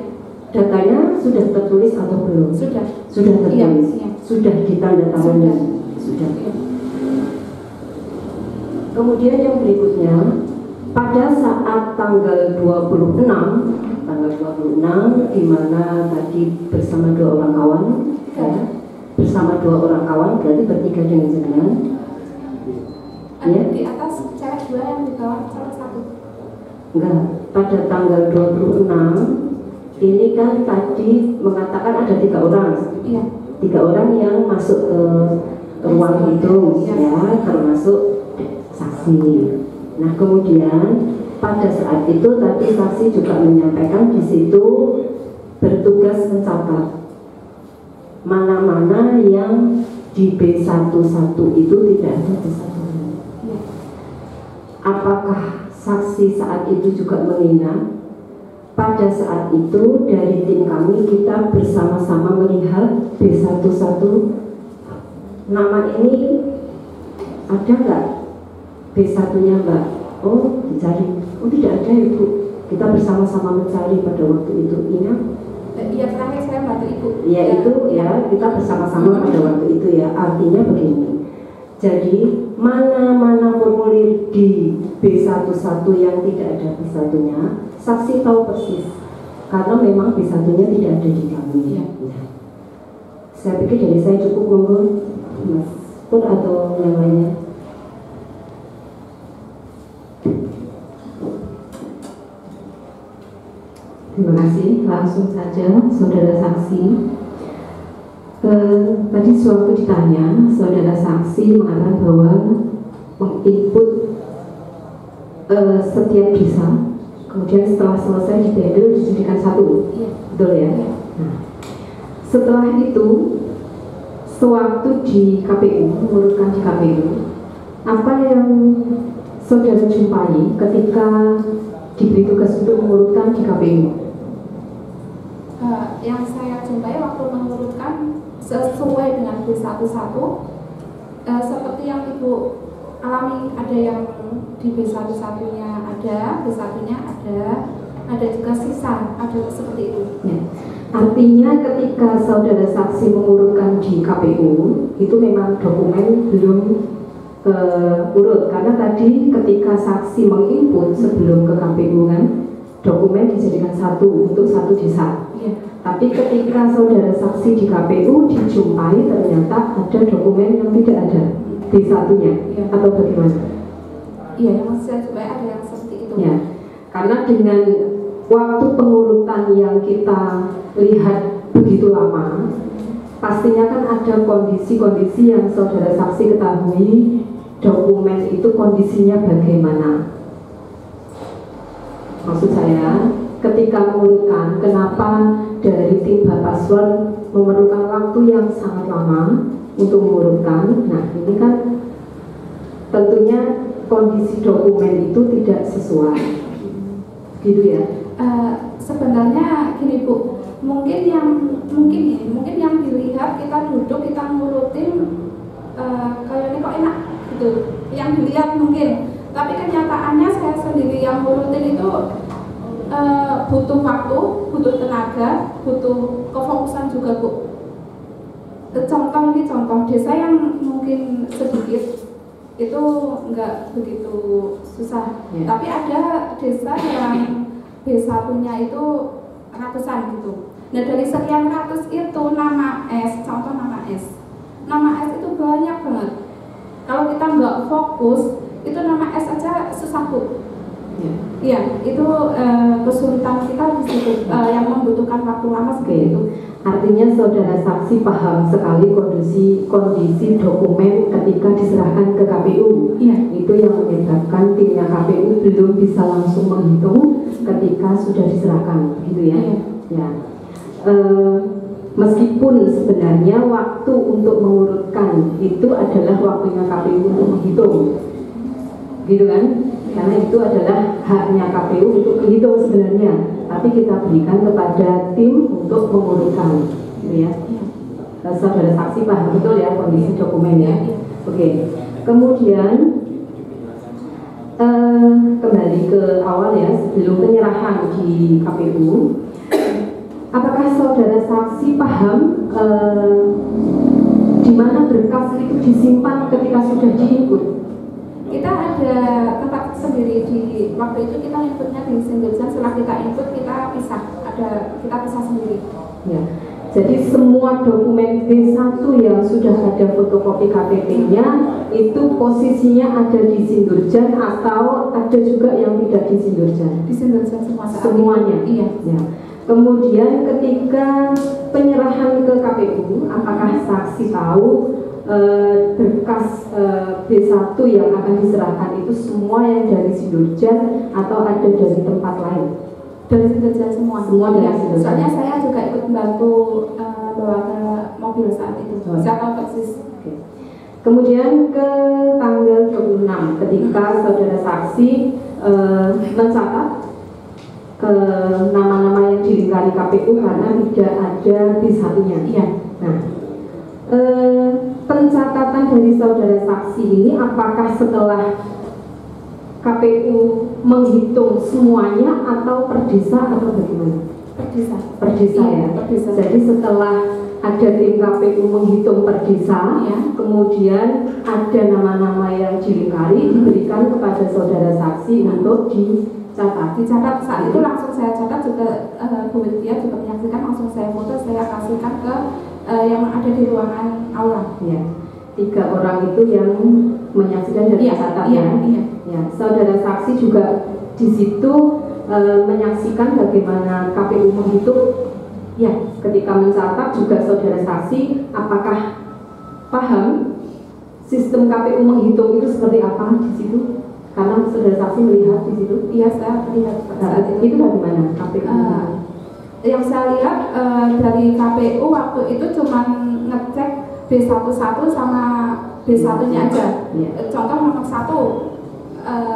Datanya sudah tertulis atau belum? Sudah. Sudah tertulis. Iya. Sudah ditandatangani. Sudah. Iya. Kemudian yang berikutnya, pada saat tanggal 26 di mana tadi bersama 2 orang kawan, bersama 2 orang kawan berarti bertiga dengan jenengan. Ada di atas cewek 2 yang di bawah cewek 1. Enggak, pada tanggal 26 ini kan tadi mengatakan ada 3 orang. Iya. 3 orang yang masuk ke ruang itu, ya, termasuk saksi. Nah, kemudian pada saat itu tadi saksi juga menyampaikan di situ bertugas mencatat mana-mana yang di B11 itu tidak ada B1. Apakah saksi saat itu juga mengingat? Pada saat itu dari tim kami kita bersama-sama melihat B11 nama ini ada nggak B1-nya Mbak? Oh, dicari. Oh, tidak ada Ibu. Kita bersama-sama mencari pada waktu itu. Ingat? Iya, terakhir saya bantu Ibu. Ya itu ya, kita bersama-sama pada waktu itu ya. Artinya begini. Jadi mana-mana formulir di B11 yang tidak ada B1-nya, saksi tahu persis. Karena memang B1-nya tidak ada di kami. Ya. Saya pikir dari saya cukup, monggo Mas Pur atau yang lainnya. Terima kasih. Langsung saja, saudara saksi. Tadi sewaktu ditanya, saudara saksi mengatakan bahwa menginput setiap desa, kemudian setelah selesai dibandel dijadikan 1. Betul ya? Nah, setelah itu, sewaktu di KPU, mengurutkan di KPU, apa yang saudara jumpai ketika diberi tugas untuk mengurutkan di KPU? Yang saya jumpai waktu mengurutkan sesuai dengan B11, seperti yang Ibu alami, ada yang di B11-nya ada, B1-nya ada juga sisa, ada seperti itu. Ya. Artinya ketika saudara saksi mengurutkan di KPU, itu memang dokumen belum urut, karena tadi ketika saksi menginput sebelum ke KPU kan, dokumen dijadikan 1 untuk 1 desa. Ya. Tapi ketika saudara saksi di KPU dijumpai ternyata ada dokumen yang tidak ada B1-nya, ya. Atau bagaimana? Iya, yang saya jumpai ada yang seperti itu. Ya, karena dengan waktu pengurutan yang kita lihat begitu lama, pastinya kan ada kondisi-kondisi yang saudara saksi ketahui dokumen itu kondisinya bagaimana. Maksud saya, ketika mengurutkan, kenapa dari tim Bapaslon memerlukan waktu yang sangat lama untuk mengurutkan? Nah, ini kan tentunya kondisi dokumen itu tidak sesuai, gitu ya? Sebenarnya gini Bu, mungkin yang dilihat kita duduk kita ngurutin kayak ini kok enak gitu, yang dilihat mungkin. Tapi kenyataannya saya sendiri yang ngurutin itu butuh waktu, butuh tenaga, butuh kefokusan juga Bu. Contoh desa yang mungkin sedikit itu enggak begitu susah, tapi ada desa yang B1-nya itu ratusan gitu. Nah dari sekian ratus itu nama S, contoh nama S itu banyak banget. Kalau kita nggak fokus, itu nama S aja susah Bu. Iya, itu kesulitan kita di situ, yang membutuhkan waktu lama seperti itu. Artinya saudara saksi paham sekali kondisi dokumen ketika diserahkan ke KPU. Iya. Itu yang menyebabkan timnya KPU belum bisa langsung menghitung ketika sudah diserahkan, begitu ya? Iya. Ya. Meskipun sebenarnya waktu untuk mengurutkan itu adalah waktunya KPU untuk menghitung, gitu kan? Karena itu adalah haknya KPU untuk menghitung sebenarnya, tapi kita berikan kepada tim untuk mengurutkan, gitu ya. Saudara saksi paham betul ya kondisi dokumen ya. Oke. Kemudian kembali ke awal ya, sebelum penyerahan di KPU, apakah saudara saksi paham di mana berkas itu disimpan ketika sudah di-input? Kita ada tempat sendiri di waktu itu kita inputnya di Sindurjan, setelah kita input kita pisah, kita pisah sendiri. Ya. Jadi semua dokumen D1 yang sudah ada fotokopi KTP-nya itu posisinya ada di Sindurjan atau ada juga yang tidak di Sindurjan? Di Sindurjan semua. Semuanya. Iya. Ya. Kemudian ketika penyerahan ke KPU, apakah saksi tahu berkas B1 yang akan diserahkan itu semua yang dari Sindurjan atau ada dari tempat lain? Dari Sindurjan semua. Semua dari Sindurjan. Soalnya saya juga ikut membantu bawa ke mobil saat itu. Saya tahu persis. Oke. Kemudian ke tanggal 26 ketika saudara saksi mencatat ke nama-nama yang dilingkari KPU karena tidak ada B1-nya. Iya. Nah, pencatatan dari saudara saksi ini apakah setelah KPU menghitung semuanya atau per desa atau bagaimana? Per desa. Per desa ya. Per desa. Jadi setelah ada tim KPU menghitung per desa, ya. Kemudian ada nama-nama yang dilingkari diberikan kepada saudara saksi untuk dicatat. Dicatat saat itu langsung saya catat juga Bu Widya juga menyaksikan, langsung saya foto, saya kasihkan ke yang ada di ruangan aula. Ya. 3 orang itu yang menyaksikan dan mencatat ya. Iya. Ya, saudara saksi juga di situ menyaksikan bagaimana KPU menghitung. Ya, ketika mencatat juga saudara saksi apakah paham sistem KPU menghitung itu seperti apa di situ? Karena saudara saksi melihat di situ. Iya, saya melihat saat itu. Itu bagaimana KPU? Yang saya lihat dari KPU waktu itu cuma ngecek B11 sama B1-nya aja. Ya. Contoh nomor 1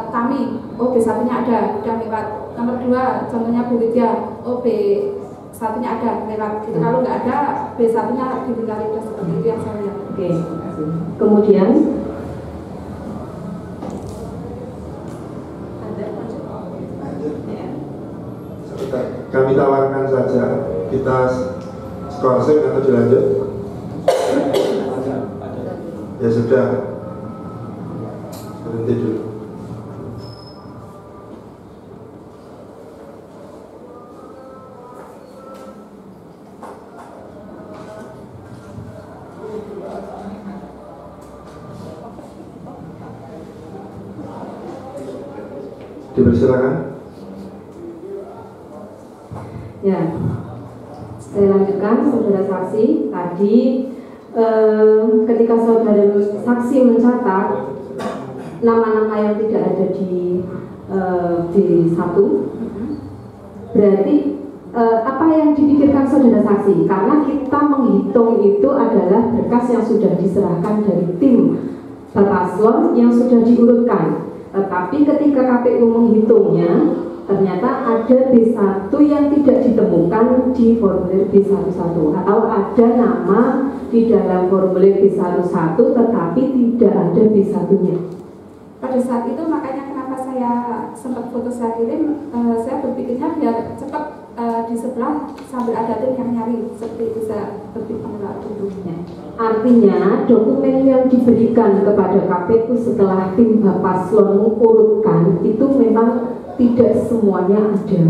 kami, oh B1-nya ada, udah lewat. Nomor 2 contohnya Bu Widya, oh B1-nya ada, lewat. Gitu. Kalau nggak ada, B1-nya dilingkari seperti itu yang saya lihat. Oke, kemudian kami tawarkan saja, kita skorsing atau dilanjut? Ya sudah, berhenti dulu. Dipersilakan. ya, saya lanjutkan saudara saksi tadi. Ketika saudara saksi mencatat nama-nama yang tidak ada di D1, berarti apa yang dipikirkan saudara saksi? Karena kita menghitung itu adalah berkas yang sudah diserahkan dari tim paslon yang sudah diurutkan. Tetapi ketika KPU menghitungnya, ternyata ada B1 yang tidak ditemukan di formulir B11 atau ada nama di dalam formulir B11 tetapi tidak ada B1-nya. Pada saat itu makanya kenapa saya sempat foto saya kirim, saya berpikirnya biar cepat di sebelah sambil ada tim yang nyari, seperti itu saya berpikir dulu. Artinya dokumen yang diberikan kepada KPU setelah tim Bapaslon mengurutkan itu memang tidak semuanya ada,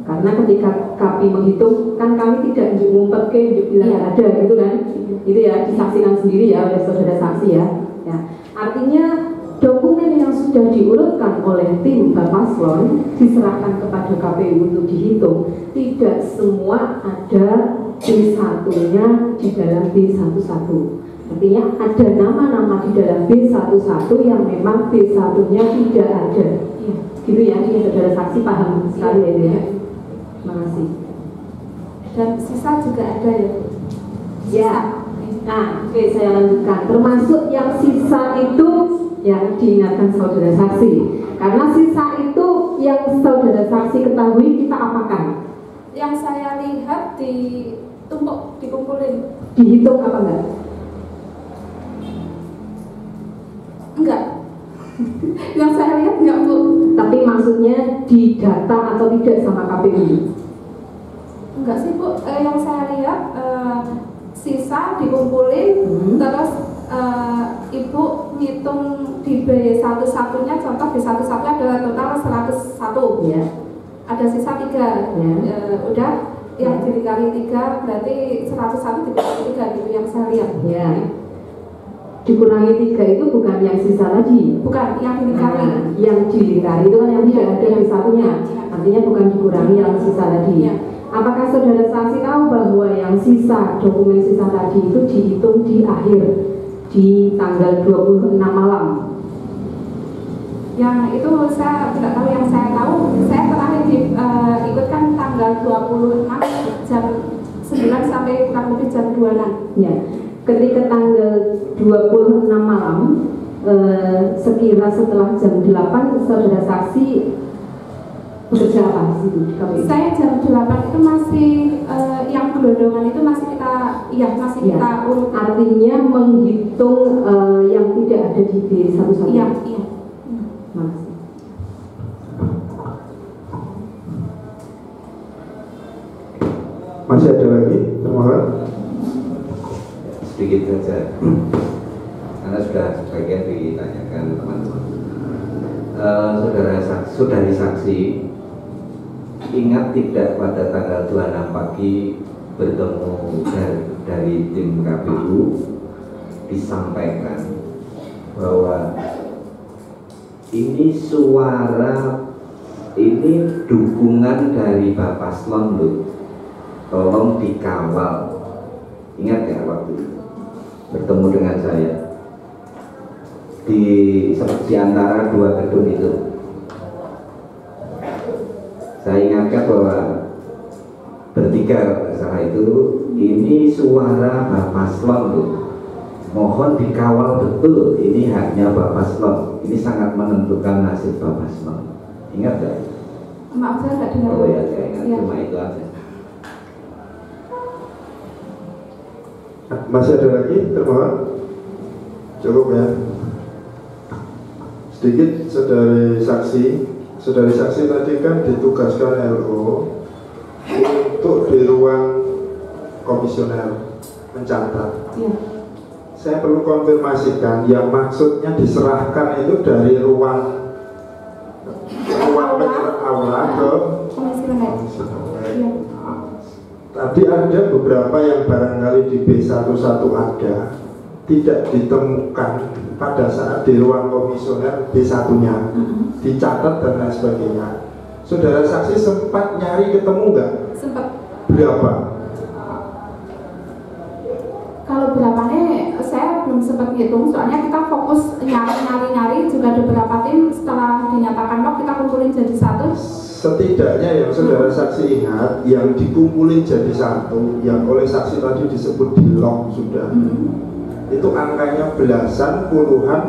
karena ketika kami menghitung kan kami tidak ngumpet ke bilang ada gitu kan, itu ya disaksikan sendiri ya oleh saudara saksi ya. Artinya dokumen yang sudah sudah diurutkan oleh tim Bapaslon diserahkan kepada KPU untuk dihitung, tidak semua ada B1-nya di dalam B11. Artinya ada nama-nama di dalam B11 yang memang B1-nya tidak ada. Ya, gitu ya, saudara saksi paham sekali ya. Terima kasih. Dan sisa juga ada ya, Bu? Ya. Nah, oke, saya lanjutkan. Termasuk yang sisa itu yang diingatkan saudara saksi. Karena sisa itu yang saudara saksi ketahui kita apakan? Yang saya lihat ditumpuk, dikumpulin. Dihitung apa enggak? Enggak. Yang saya lihat enggak, Bu. Tapi maksudnya didata atau tidak sama KPU? Enggak sih, Bu. Yang saya lihat sisa dikumpulin, terus Ibu ngitung di B11-nya, contoh B11 adalah total 101 ya. Ada sisa 3 ya. Udah yang dikali 3 berarti 101 dikurangi 3 gitu yang saya lihat ya. Dikurangi 3 itu bukan yang sisa lagi, bukan yang dikali. Yang dikali itu kan yang tidak ada B1-nya, artinya bukan dikurangi yang sisa lagi ya. Apakah saudara saksi tahu bahwa yang sisa, dokumen sisa tadi itu dihitung di akhir, di tanggal 26 malam? Yang itu saya tidak tahu, yang saya tahu, saya terakhir ikutkan tanggal 26 jam 9 sampai kurang lebih jam 2-an. Ya, ketika tanggal 26 malam, sekira setelah jam 8, saudara saksi bekerja apa di situ? Saya jam 8 itu masih yang gelondongan itu masih kita urut. Artinya menghitung yang tidak ada di B11. Iya. Makasih. Masih ada lagi? Termohon. Sedikit saja, karena sudah sebagian ditanyakan teman-teman. Saudari saksi ingat tidak pada tanggal 26 pagi bertemu dari tim KPU disampaikan bahwa ini suara, ini dukungan dari Bapak Slon loh, tolong dikawal. Ingat ya waktu itu bertemu dengan saya di antara 2 gedung itu. Saya ingatkan bahwa bertiga salah itu, ini suara Bapak Slon loh, mohon dikawal betul, ini haknya Bapak Slon, ini sangat menentukan nasib Bapak Slon. Ingat gak? Maaf, saya tidak dengar. Oh ya, saya ingat, cuma itu aja. Masih ada lagi? Termohon. Cukup ya. Sedikit saudari saksi tadi kan ditugaskan LO untuk di ruang komisioner mencatat. Ya. Saya perlu konfirmasikan yang maksudnya diserahkan itu dari ruang aula ke komisioner. Ya. Tadi ada beberapa yang barangkali di B11 ada, tidak ditemukan pada saat di ruang komisioner B1-nya, dicatat dan lain sebagainya. Saudara saksi sempat nyari ketemu nggak? Sempat. Berapa? Kalau berapanya saya belum sempat hitung, soalnya kita fokus nyari juga ada beberapa tim, setelah dinyatakan lock kita kumpulin jadi satu. Setidaknya yang saudara saksi ingat, yang dikumpulin jadi satu, yang oleh saksi tadi disebut di lock sudah, itu angkanya belasan, puluhan,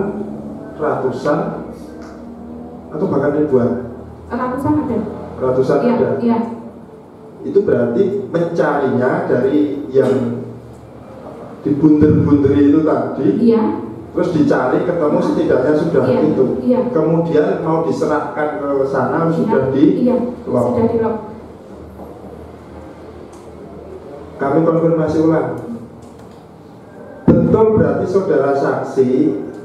ratusan, atau bahkan ribuan? Ratusan ada. Ratusan iya, ada? Iya. Itu berarti mencarinya dari yang dibunter-bunteri itu tadi, iya. Terus dicari, ketemu setidaknya sudah itu. Iya. Kemudian mau diserahkan ke sana sudah di lock. Sudah di lock. Kami konfirmasi ulang. Betul berarti saudara saksi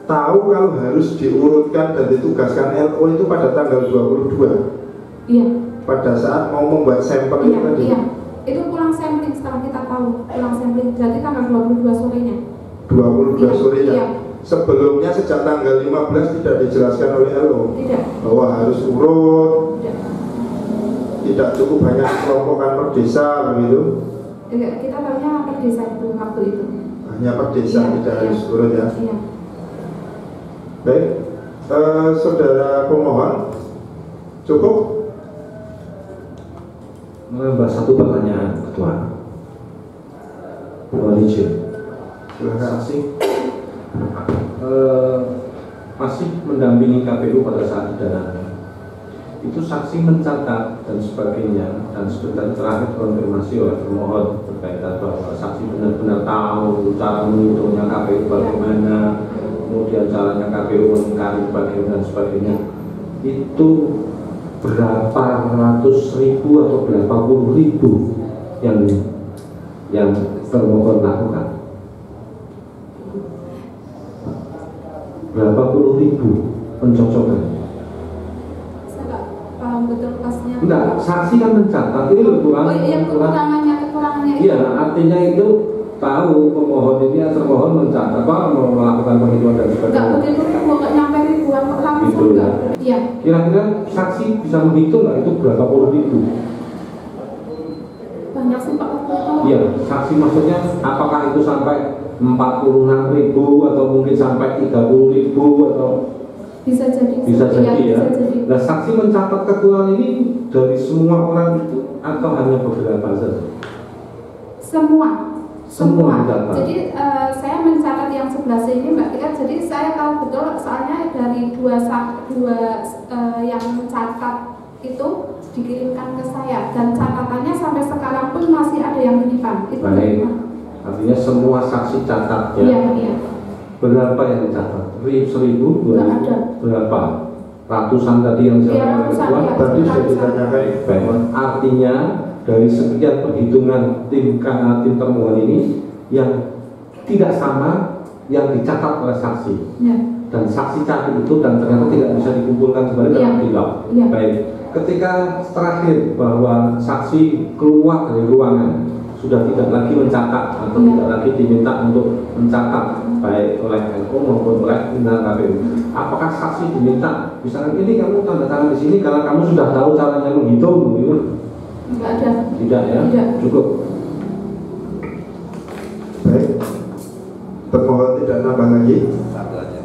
tahu kalau harus diurutkan dan ditugaskan LO itu pada tanggal 22. Iya. Pada saat mau membuat sampel itu tadi. Iya. Itu pulang sampling setelah kita tahu, pulang sampling berarti tanggal 22 sorenya. 22 sorenya. Iya. sebelumnya sejak tanggal 15 tidak dijelaskan oleh LO bahwa harus urut, tidak cukup hanya kelompokkan per desa begitu. Kita tahunya per desa itu waktu itu. Hanya per desa, tidak harus urut ya. Iya. Baik, saudara pemohon, cukup? Menambah satu pertanyaan, Ketua. Mohon izin. Silakan. Masih mendampingi KPU pada saat pidana. Itu saksi mencatat dan sebagainya, dan sebentar terakhir konfirmasi oleh pemohon berkaitan bahwa saksi benar-benar tahu cara menghitungnya KPU bagaimana, kemudian caranya KPU mengingkari bagaimana dan sebagainya. Itu berapa ratus ribu atau berapa puluh ribu yang termohon lakukan? Berapa puluh ribu pencocokan? Saya nggak paham betul pasnya. Enggak, saksi kan mencatat ini loh kurang. Oh iya, kekurangannya Iya, artinya itu tahu pemohon ini yang termohon mencatat apa mau melakukan penghitungan dan sebagainya. Enggak begitu, nggak nyampe ribuan langsung Gitu, enggak. Iya. Kira-kira saksi bisa menghitung nggak itu berapa puluh ribu? Banyak sih Pak. Iya, saksi maksudnya apakah itu sampai 46.000 atau mungkin sampai 30.000 atau bisa jadi ya. Bisa jadi. Nah, saksi mencatat kekurangan ini dari semua orang itu atau hanya beberapa saja? Semua. Mencatat. Jadi saya mencatat yang sebelah sini Mbak Tika. Jadi saya tahu betul soalnya dari dua yang mencatat itu dikirimkan ke saya dan catatannya sampai sekarang pun masih ada yang menyimpan. Itu baik. Artinya semua saksi catat ya? Iya. Berapa yang dicatat? 1.000, 2.000? Berapa? Ratusan tadi yang saya ratusan, tadi sudah ditanyakan. Artinya dari sekian perhitungan tim termohon ini yang tidak sama yang dicatat oleh saksi dan saksi catat itu dan ternyata tidak bisa dikumpulkan kembali dalam tilak. Baik, ketika terakhir bahwa saksi keluar dari ruangan sudah tidak lagi mencatat atau tidak lagi diminta untuk mencatat baik oleh LO maupun oleh pimpinan KPU. Apakah saksi diminta misalnya ini kamu tanda tangan di sini karena kamu sudah tahu caranya menghitung gitu? Enggak ada. Tidak ya? Tidak. Cukup. Baik, termohon tidak nambah lagi. Satu aja.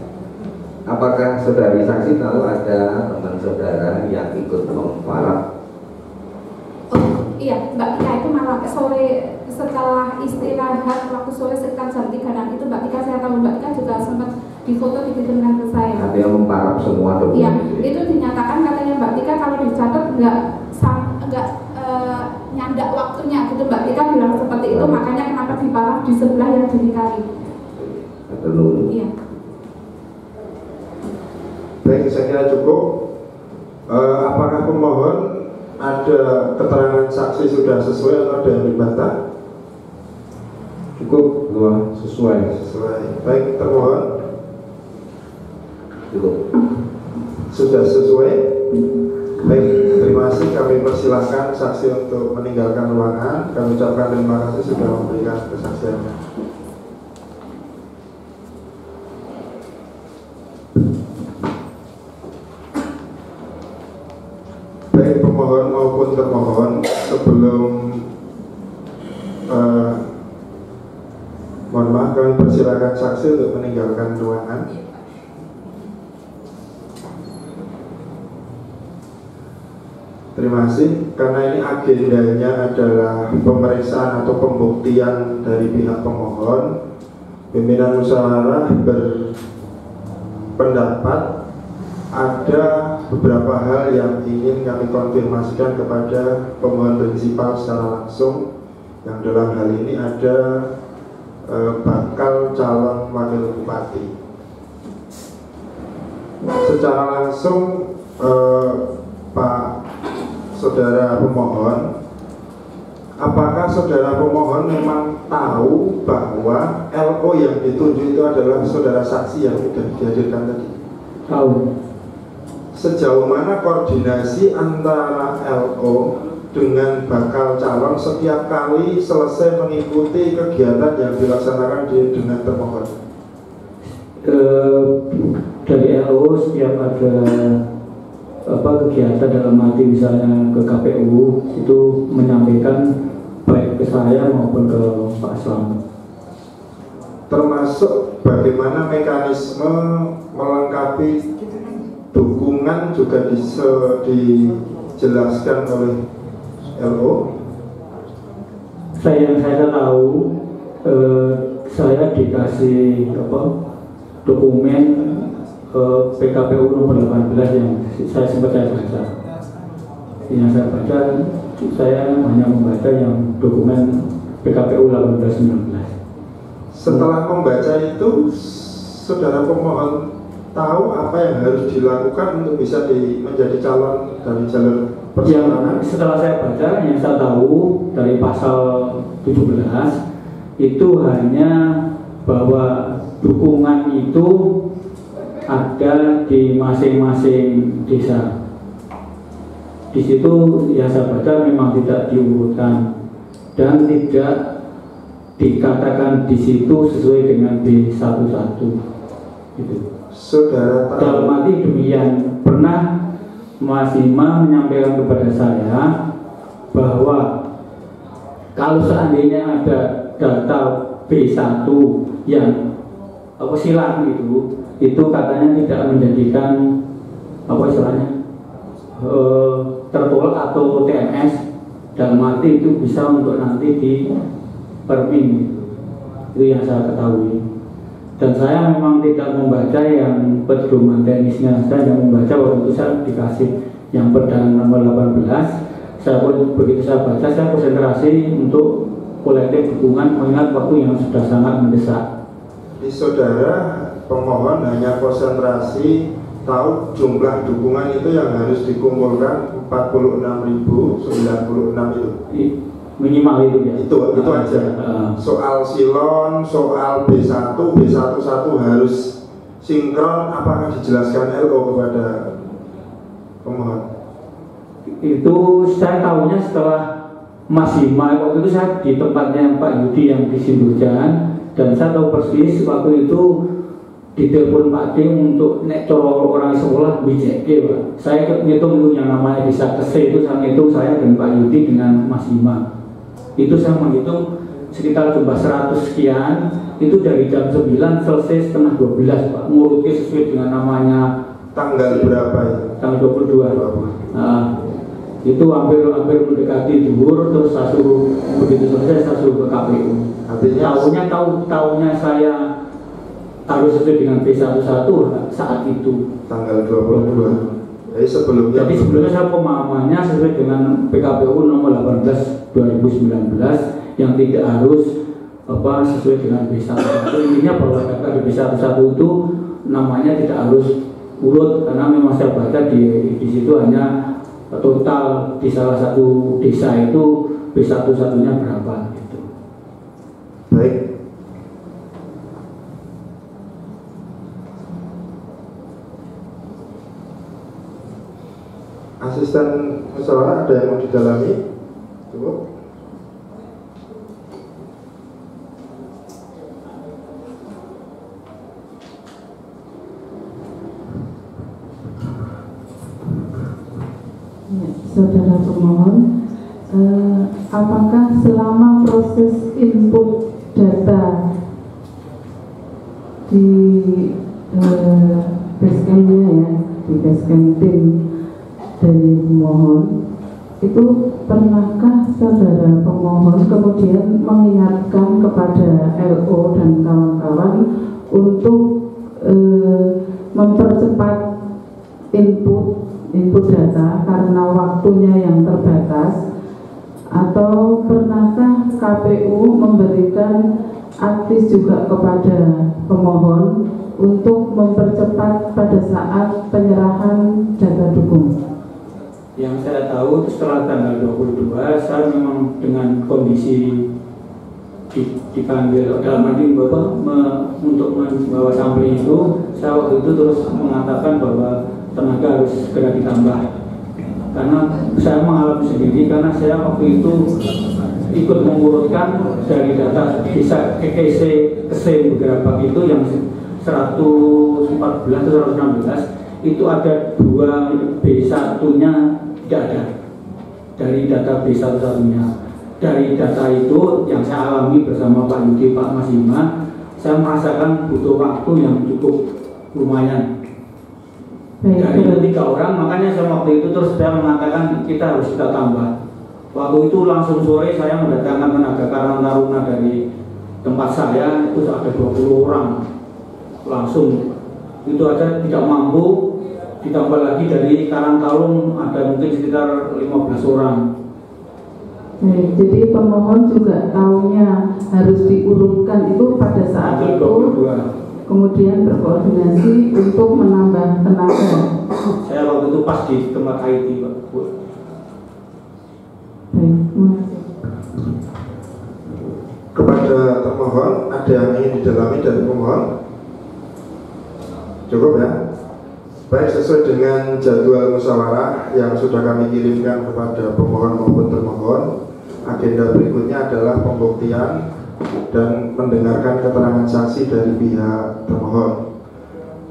Apakah saudari saksi tahu ada teman saudara yang ikut memparaf? Oh iya, Mbak Tika itu malah sore setelah istirahat waktu sore sekitar jam 3 itu Mbak Tika saya tahu Mbak Tika juga sempat difoto dikirimkan ke saya. Ada yang memparaf semua dokumen? Iya, itu dinyatakan katanya Mbak Tika kalau dicatat nggak nyandak waktunya gitu Mbak Tika bilang seperti itu, makanya kenapa diparaf di sebelah yang diingkari. Iya. Baik, saya kira cukup. Apakah pemohon ada keterangan saksi sudah sesuai atau ada yang dibantah? Cukup, sesuai. Baik, termohon Cukup. sudah sesuai. Baik, terima kasih. Kami persilahkan saksi untuk meninggalkan ruangan. Kami ucapkan terima kasih sudah memberikan kesaksiannya. Baik pemohon maupun termohon, sebelum mohon maaf, kami persilakan saksi untuk meninggalkan ruangan. Terima kasih. Karena ini agendanya adalah pemeriksaan atau pembuktian dari pihak pemohon, pimpinan musyawarah berpendapat ada beberapa hal yang ingin kami konfirmasikan kepada pemohon prinsipal secara langsung, yang dalam hal ini ada bakal calon wakil bupati. Secara langsung Pak Saudara pemohon, apakah saudara pemohon memang tahu bahwa LO yang ditunjuk itu adalah saudara saksi yang sudah dihadirkan tadi? Tahu. Sejauh mana koordinasi antara LO dengan bakal calon setiap kali selesai mengikuti kegiatan yang dilaksanakan dengan termohon? dari LO setiap ada kegiatan dalam arti misalnya ke KPU itu menyampaikan baik ke saya maupun ke Pak Slamet. Termasuk bagaimana mekanisme melengkapi dukungan juga dijelaskan oleh LO. Yang saya tahu saya dikasih dokumen PKPU nomor 18 yang saya sempat baca. Yang saya baca, saya hanya membaca yang dokumen PKPU 18-19. Setelah membaca itu, saudara pemohon tahu apa yang harus dilakukan untuk bisa menjadi calon dari jalur perseorangan? Setelah saya baca, yang saya tahu dari pasal 17 itu hanya bahwa dukungan itu ada di masing-masing desa. Di situ yang saya baca memang tidak diurutkan dan tidak dikatakan di situ sesuai dengan B11 gitu. Saudara tahu. Dalam arti demikian, pernah Mas Ima menyampaikan kepada saya bahwa kalau seandainya ada data B1 yang silang itu katanya tidak menjadikan istilahnya tertolak atau TMS, dalam arti itu bisa untuk nanti di permin. Itu yang saya ketahui. Dan saya memang tidak membaca yang pedoman teknisnya, saya hanya membaca waktu itu saya dikasih yang perda nomor 18. Saya pun begitu saya baca, saya konsentrasi untuk kolektif dukungan mengingat waktu yang sudah sangat mendesak. Di saudara pemohon hanya konsentrasi tahu jumlah dukungan itu yang harus dikumpulkan 46.096 itu. Minimal itu ya. Itu aja. Soal silon, soal B1 harus sinkron. Apakah dijelaskan LO kepada pemohon? Itu saya tahunya setelah Mas Hima, waktu itu saya di tempatnya Pak Yudi yang di Sindurjan, dan saya tahu persis waktu itu ditelepon Pak Tim untuk nek coro orang sekolah BJK Pak. Saya ngitung yang namanya bisa kese itu, saya ngitung saya dan Pak Yudi dengan Mas Hima. Itu saya menghitung sekitar jumlah 100 sekian, itu dari jam 9 selesai setengah 12 Pak, ngurutnya sesuai dengan namanya. Tanggal berapa itu? Tanggal 22. Itu hampir mendekati zuhur, terus saya suruh begitu selesai saya suruh ke KPU. Artinya tahunya saya harus sesuai dengan B11 saat itu. Tanggal 22. Jadi sebelumnya saya pemahamannya sesuai dengan PKPU nomor 18 2019 yang tidak harus sesuai dengan B11. Intinya bahwa data di B11 itu namanya tidak harus urut, karena memang saya baca di situ hanya total di salah satu desa itu B11-nya berapa gitu. Baik. Asisten musyawarah ada yang mau didalami? Cukup. Saudara pemohon, apakah selama proses input data di basecamp-nya ya, di basecamp tim dari pemohon, itu pernahkah saudara pemohon kemudian mengingatkan kepada LO dan kawan-kawan untuk mempercepat input data karena waktunya yang terbatas, atau pernahkah KPU memberikan advis juga kepada pemohon untuk mempercepat pada saat penyerahan data dukung? Yang saya tahu setelah tanggal 22 saya memang dengan kondisi dipanggil dalam arti untuk membawa sampling itu, saya waktu itu terus mengatakan bahwa tenaga harus segera ditambah, karena saya mengalami sendiri, karena saya waktu itu ikut mengurutkan dari data bisa kese beberapa itu yang 114 atau 116 itu ada 2B1-nya tidak ada dari data B11-nya. Dari data itu yang saya alami bersama Pak Yudi, Pak Mas Ima, saya merasakan butuh waktu yang cukup lumayan. Dari 3 orang, makanya saya waktu itu terus saya mengatakan kita harus kita tambah. Waktu itu langsung sore saya mendatangkan tenaga Karang Taruna dari tempat saya, itu ada 20 orang langsung. Itu aja tidak mampu, ditambah lagi dari Karang Tarung ada mungkin sekitar 15 orang. Jadi pemohon juga tahunya harus diurutkan itu pada saat ada itu 22. Kemudian berkoordinasi untuk menambah tenaga. Saya waktu itu pas di tempat IT, Pak. Baik, terima kasih. Kepada termohon, ada yang ingin didalami dari pemohon? Cukup ya? Baik, sesuai dengan jadwal musyawarah yang sudah kami kirimkan kepada pemohon maupun termohon, agenda berikutnya adalah pembuktian dan mendengarkan keterangan saksi dari pihak termohon.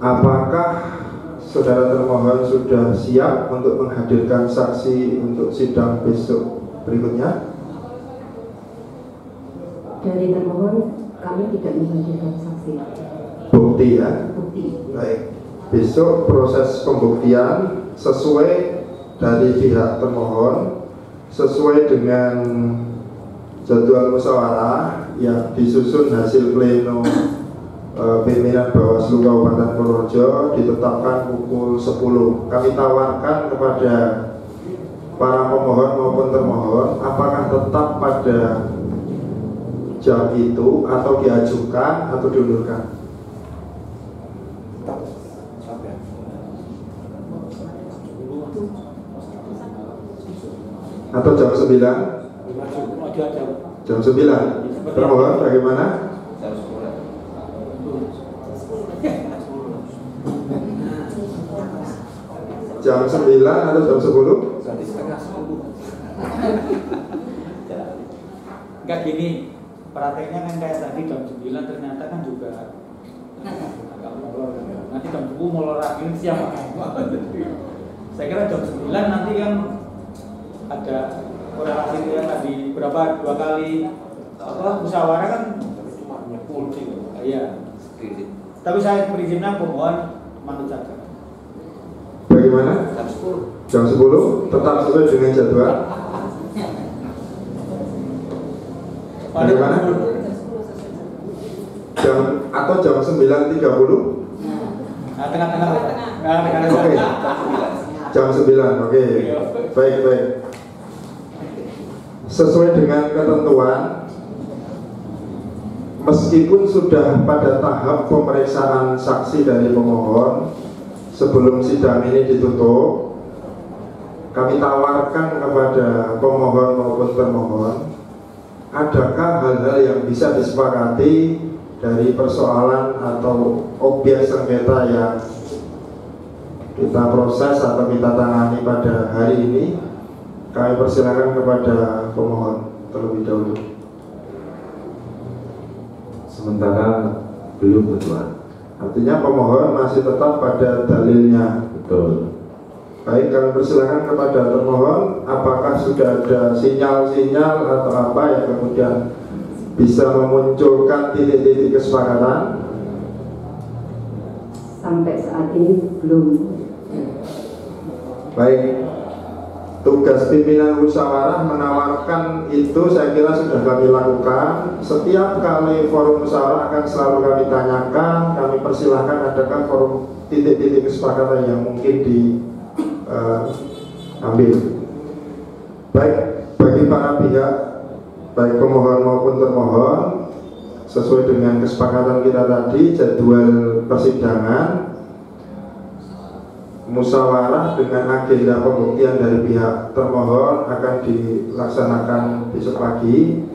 Apakah saudara termohon sudah siap untuk menghadirkan saksi untuk sidang besok berikutnya? Dari termohon kami tidak menghadirkan saksi. Bukti ya? Bukti. Baik. Besok proses pembuktian sesuai dari pihak termohon, sesuai dengan jadwal musyawarah yang disusun hasil pleno pimpinan Bawaslu Kabupaten Purworejo ditetapkan pukul 10. Kami tawarkan kepada para pemohon maupun termohon apakah tetap pada jam itu atau diajukan atau diundurkan. Atau jam 9? Jam 9. Termohon bagaimana? Jam 9 atau jam 10? Enggak gini, prakteknya kan kayak tadi jam 9 ternyata kan juga agak molor kan. Nanti jam 10 molor lagi siang. Saya kira jam 9 nanti kan ada korelasi yang tadi berapa 2 kali musyawarah kan cuma nyepul sih. Iya. Tapi saya berizinnya pemohon manut saja. Bagaimana? Jam 10 tetap sesuai dengan jadwal. Bagaimana? Jam atau jam 9.30? Tengah-tengah. Oke. Jam 9. Oke. Baik. Sesuai dengan ketentuan, meskipun sudah pada tahap pemeriksaan saksi dari pemohon, sebelum sidang ini ditutup, kami tawarkan kepada pemohon maupun termohon, adakah hal-hal yang bisa disepakati dari persoalan atau objek sengketa yang kita proses atau kita tangani pada hari ini. Kami persilakan kepada pemohon terlebih dahulu. Sementara belum, Tuan. Artinya pemohon masih tetap pada dalilnya. Betul. Baik, kami persilakan kepada termohon, apakah sudah ada sinyal-sinyal atau apa yang kemudian bisa memunculkan titik-titik kesepakatan? Sampai saat ini belum. Baik, tugas pimpinan musyawarah menawarkan itu saya kira sudah kami lakukan. Setiap kali forum musyawarah akan selalu kami tanyakan, kami persilahkan adakah forum titik-titik kesepakatan yang mungkin diambil. Baik, bagi para pihak, baik pemohon maupun termohon, sesuai dengan kesepakatan kita tadi, jadwal persidangan musyawarah dengan agenda pembuktian dari pihak termohon akan dilaksanakan besok pagi.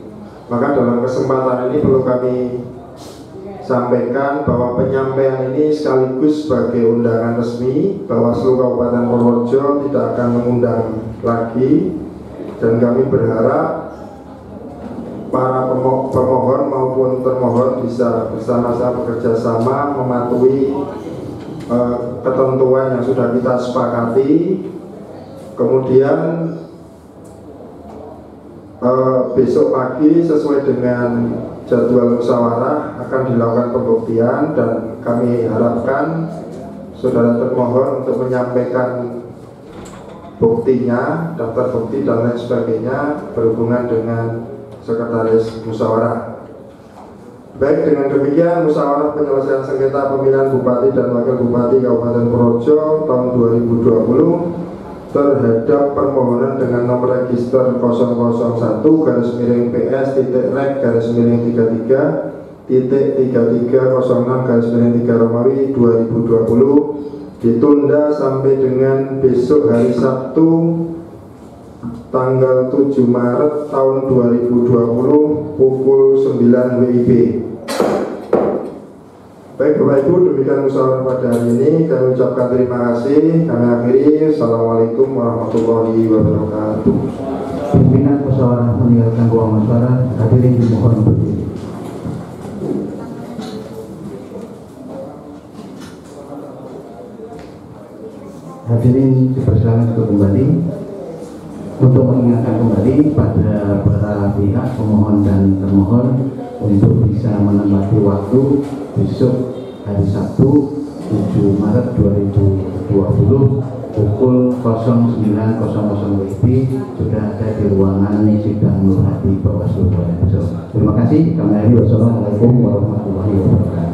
Maka dalam kesempatan ini perlu kami sampaikan bahwa penyampaian ini sekaligus sebagai undangan resmi Bawaslu Kabupaten Purworejo tidak akan mengundang lagi, dan kami berharap para pemohon maupun termohon bisa bersama-sama bekerja sama mematuhi ketentuan yang sudah kita sepakati. Kemudian besok pagi sesuai dengan jadwal musyawarah akan dilakukan pembuktian, dan kami harapkan saudara termohon untuk menyampaikan buktinya, daftar bukti dan lain sebagainya berhubungan dengan sekretaris musyawarah. Baik, dengan demikian musyawarah penyelesaian sengketa pemilihan bupati dan wakil bupati Kabupaten Purworejo tahun 2020 terhadap permohonan dengan nomor register 001-33-REG-33-3306-3 Romawi 2020 ditunda sampai dengan besok hari Sabtu tanggal 7 Maret tahun 2020 pukul 9 WIB. Baik Bapak Ibu, demikian musyawarah pada hari ini. Kami ucapkan terima kasih. Kami akhiri. Assalamualaikum warahmatullahi wabarakatuh. Pimpinan musyawarah meninggalkan ruang musyawarah. Hadirin dimohon berdiri. Hadirin dipersilakan untuk kembali. Untuk mengingatkan kembali pada para pihak pemohon dan termohon untuk bisa menempati waktu besok hari Sabtu 7 Maret 2020 pukul 09.00 WIB sudah ada di ruangan sidang Nur Hadi Bawaslu. Terima kasih. Kami akhiri. Wassalamualaikum warahmatullahi wabarakatuh.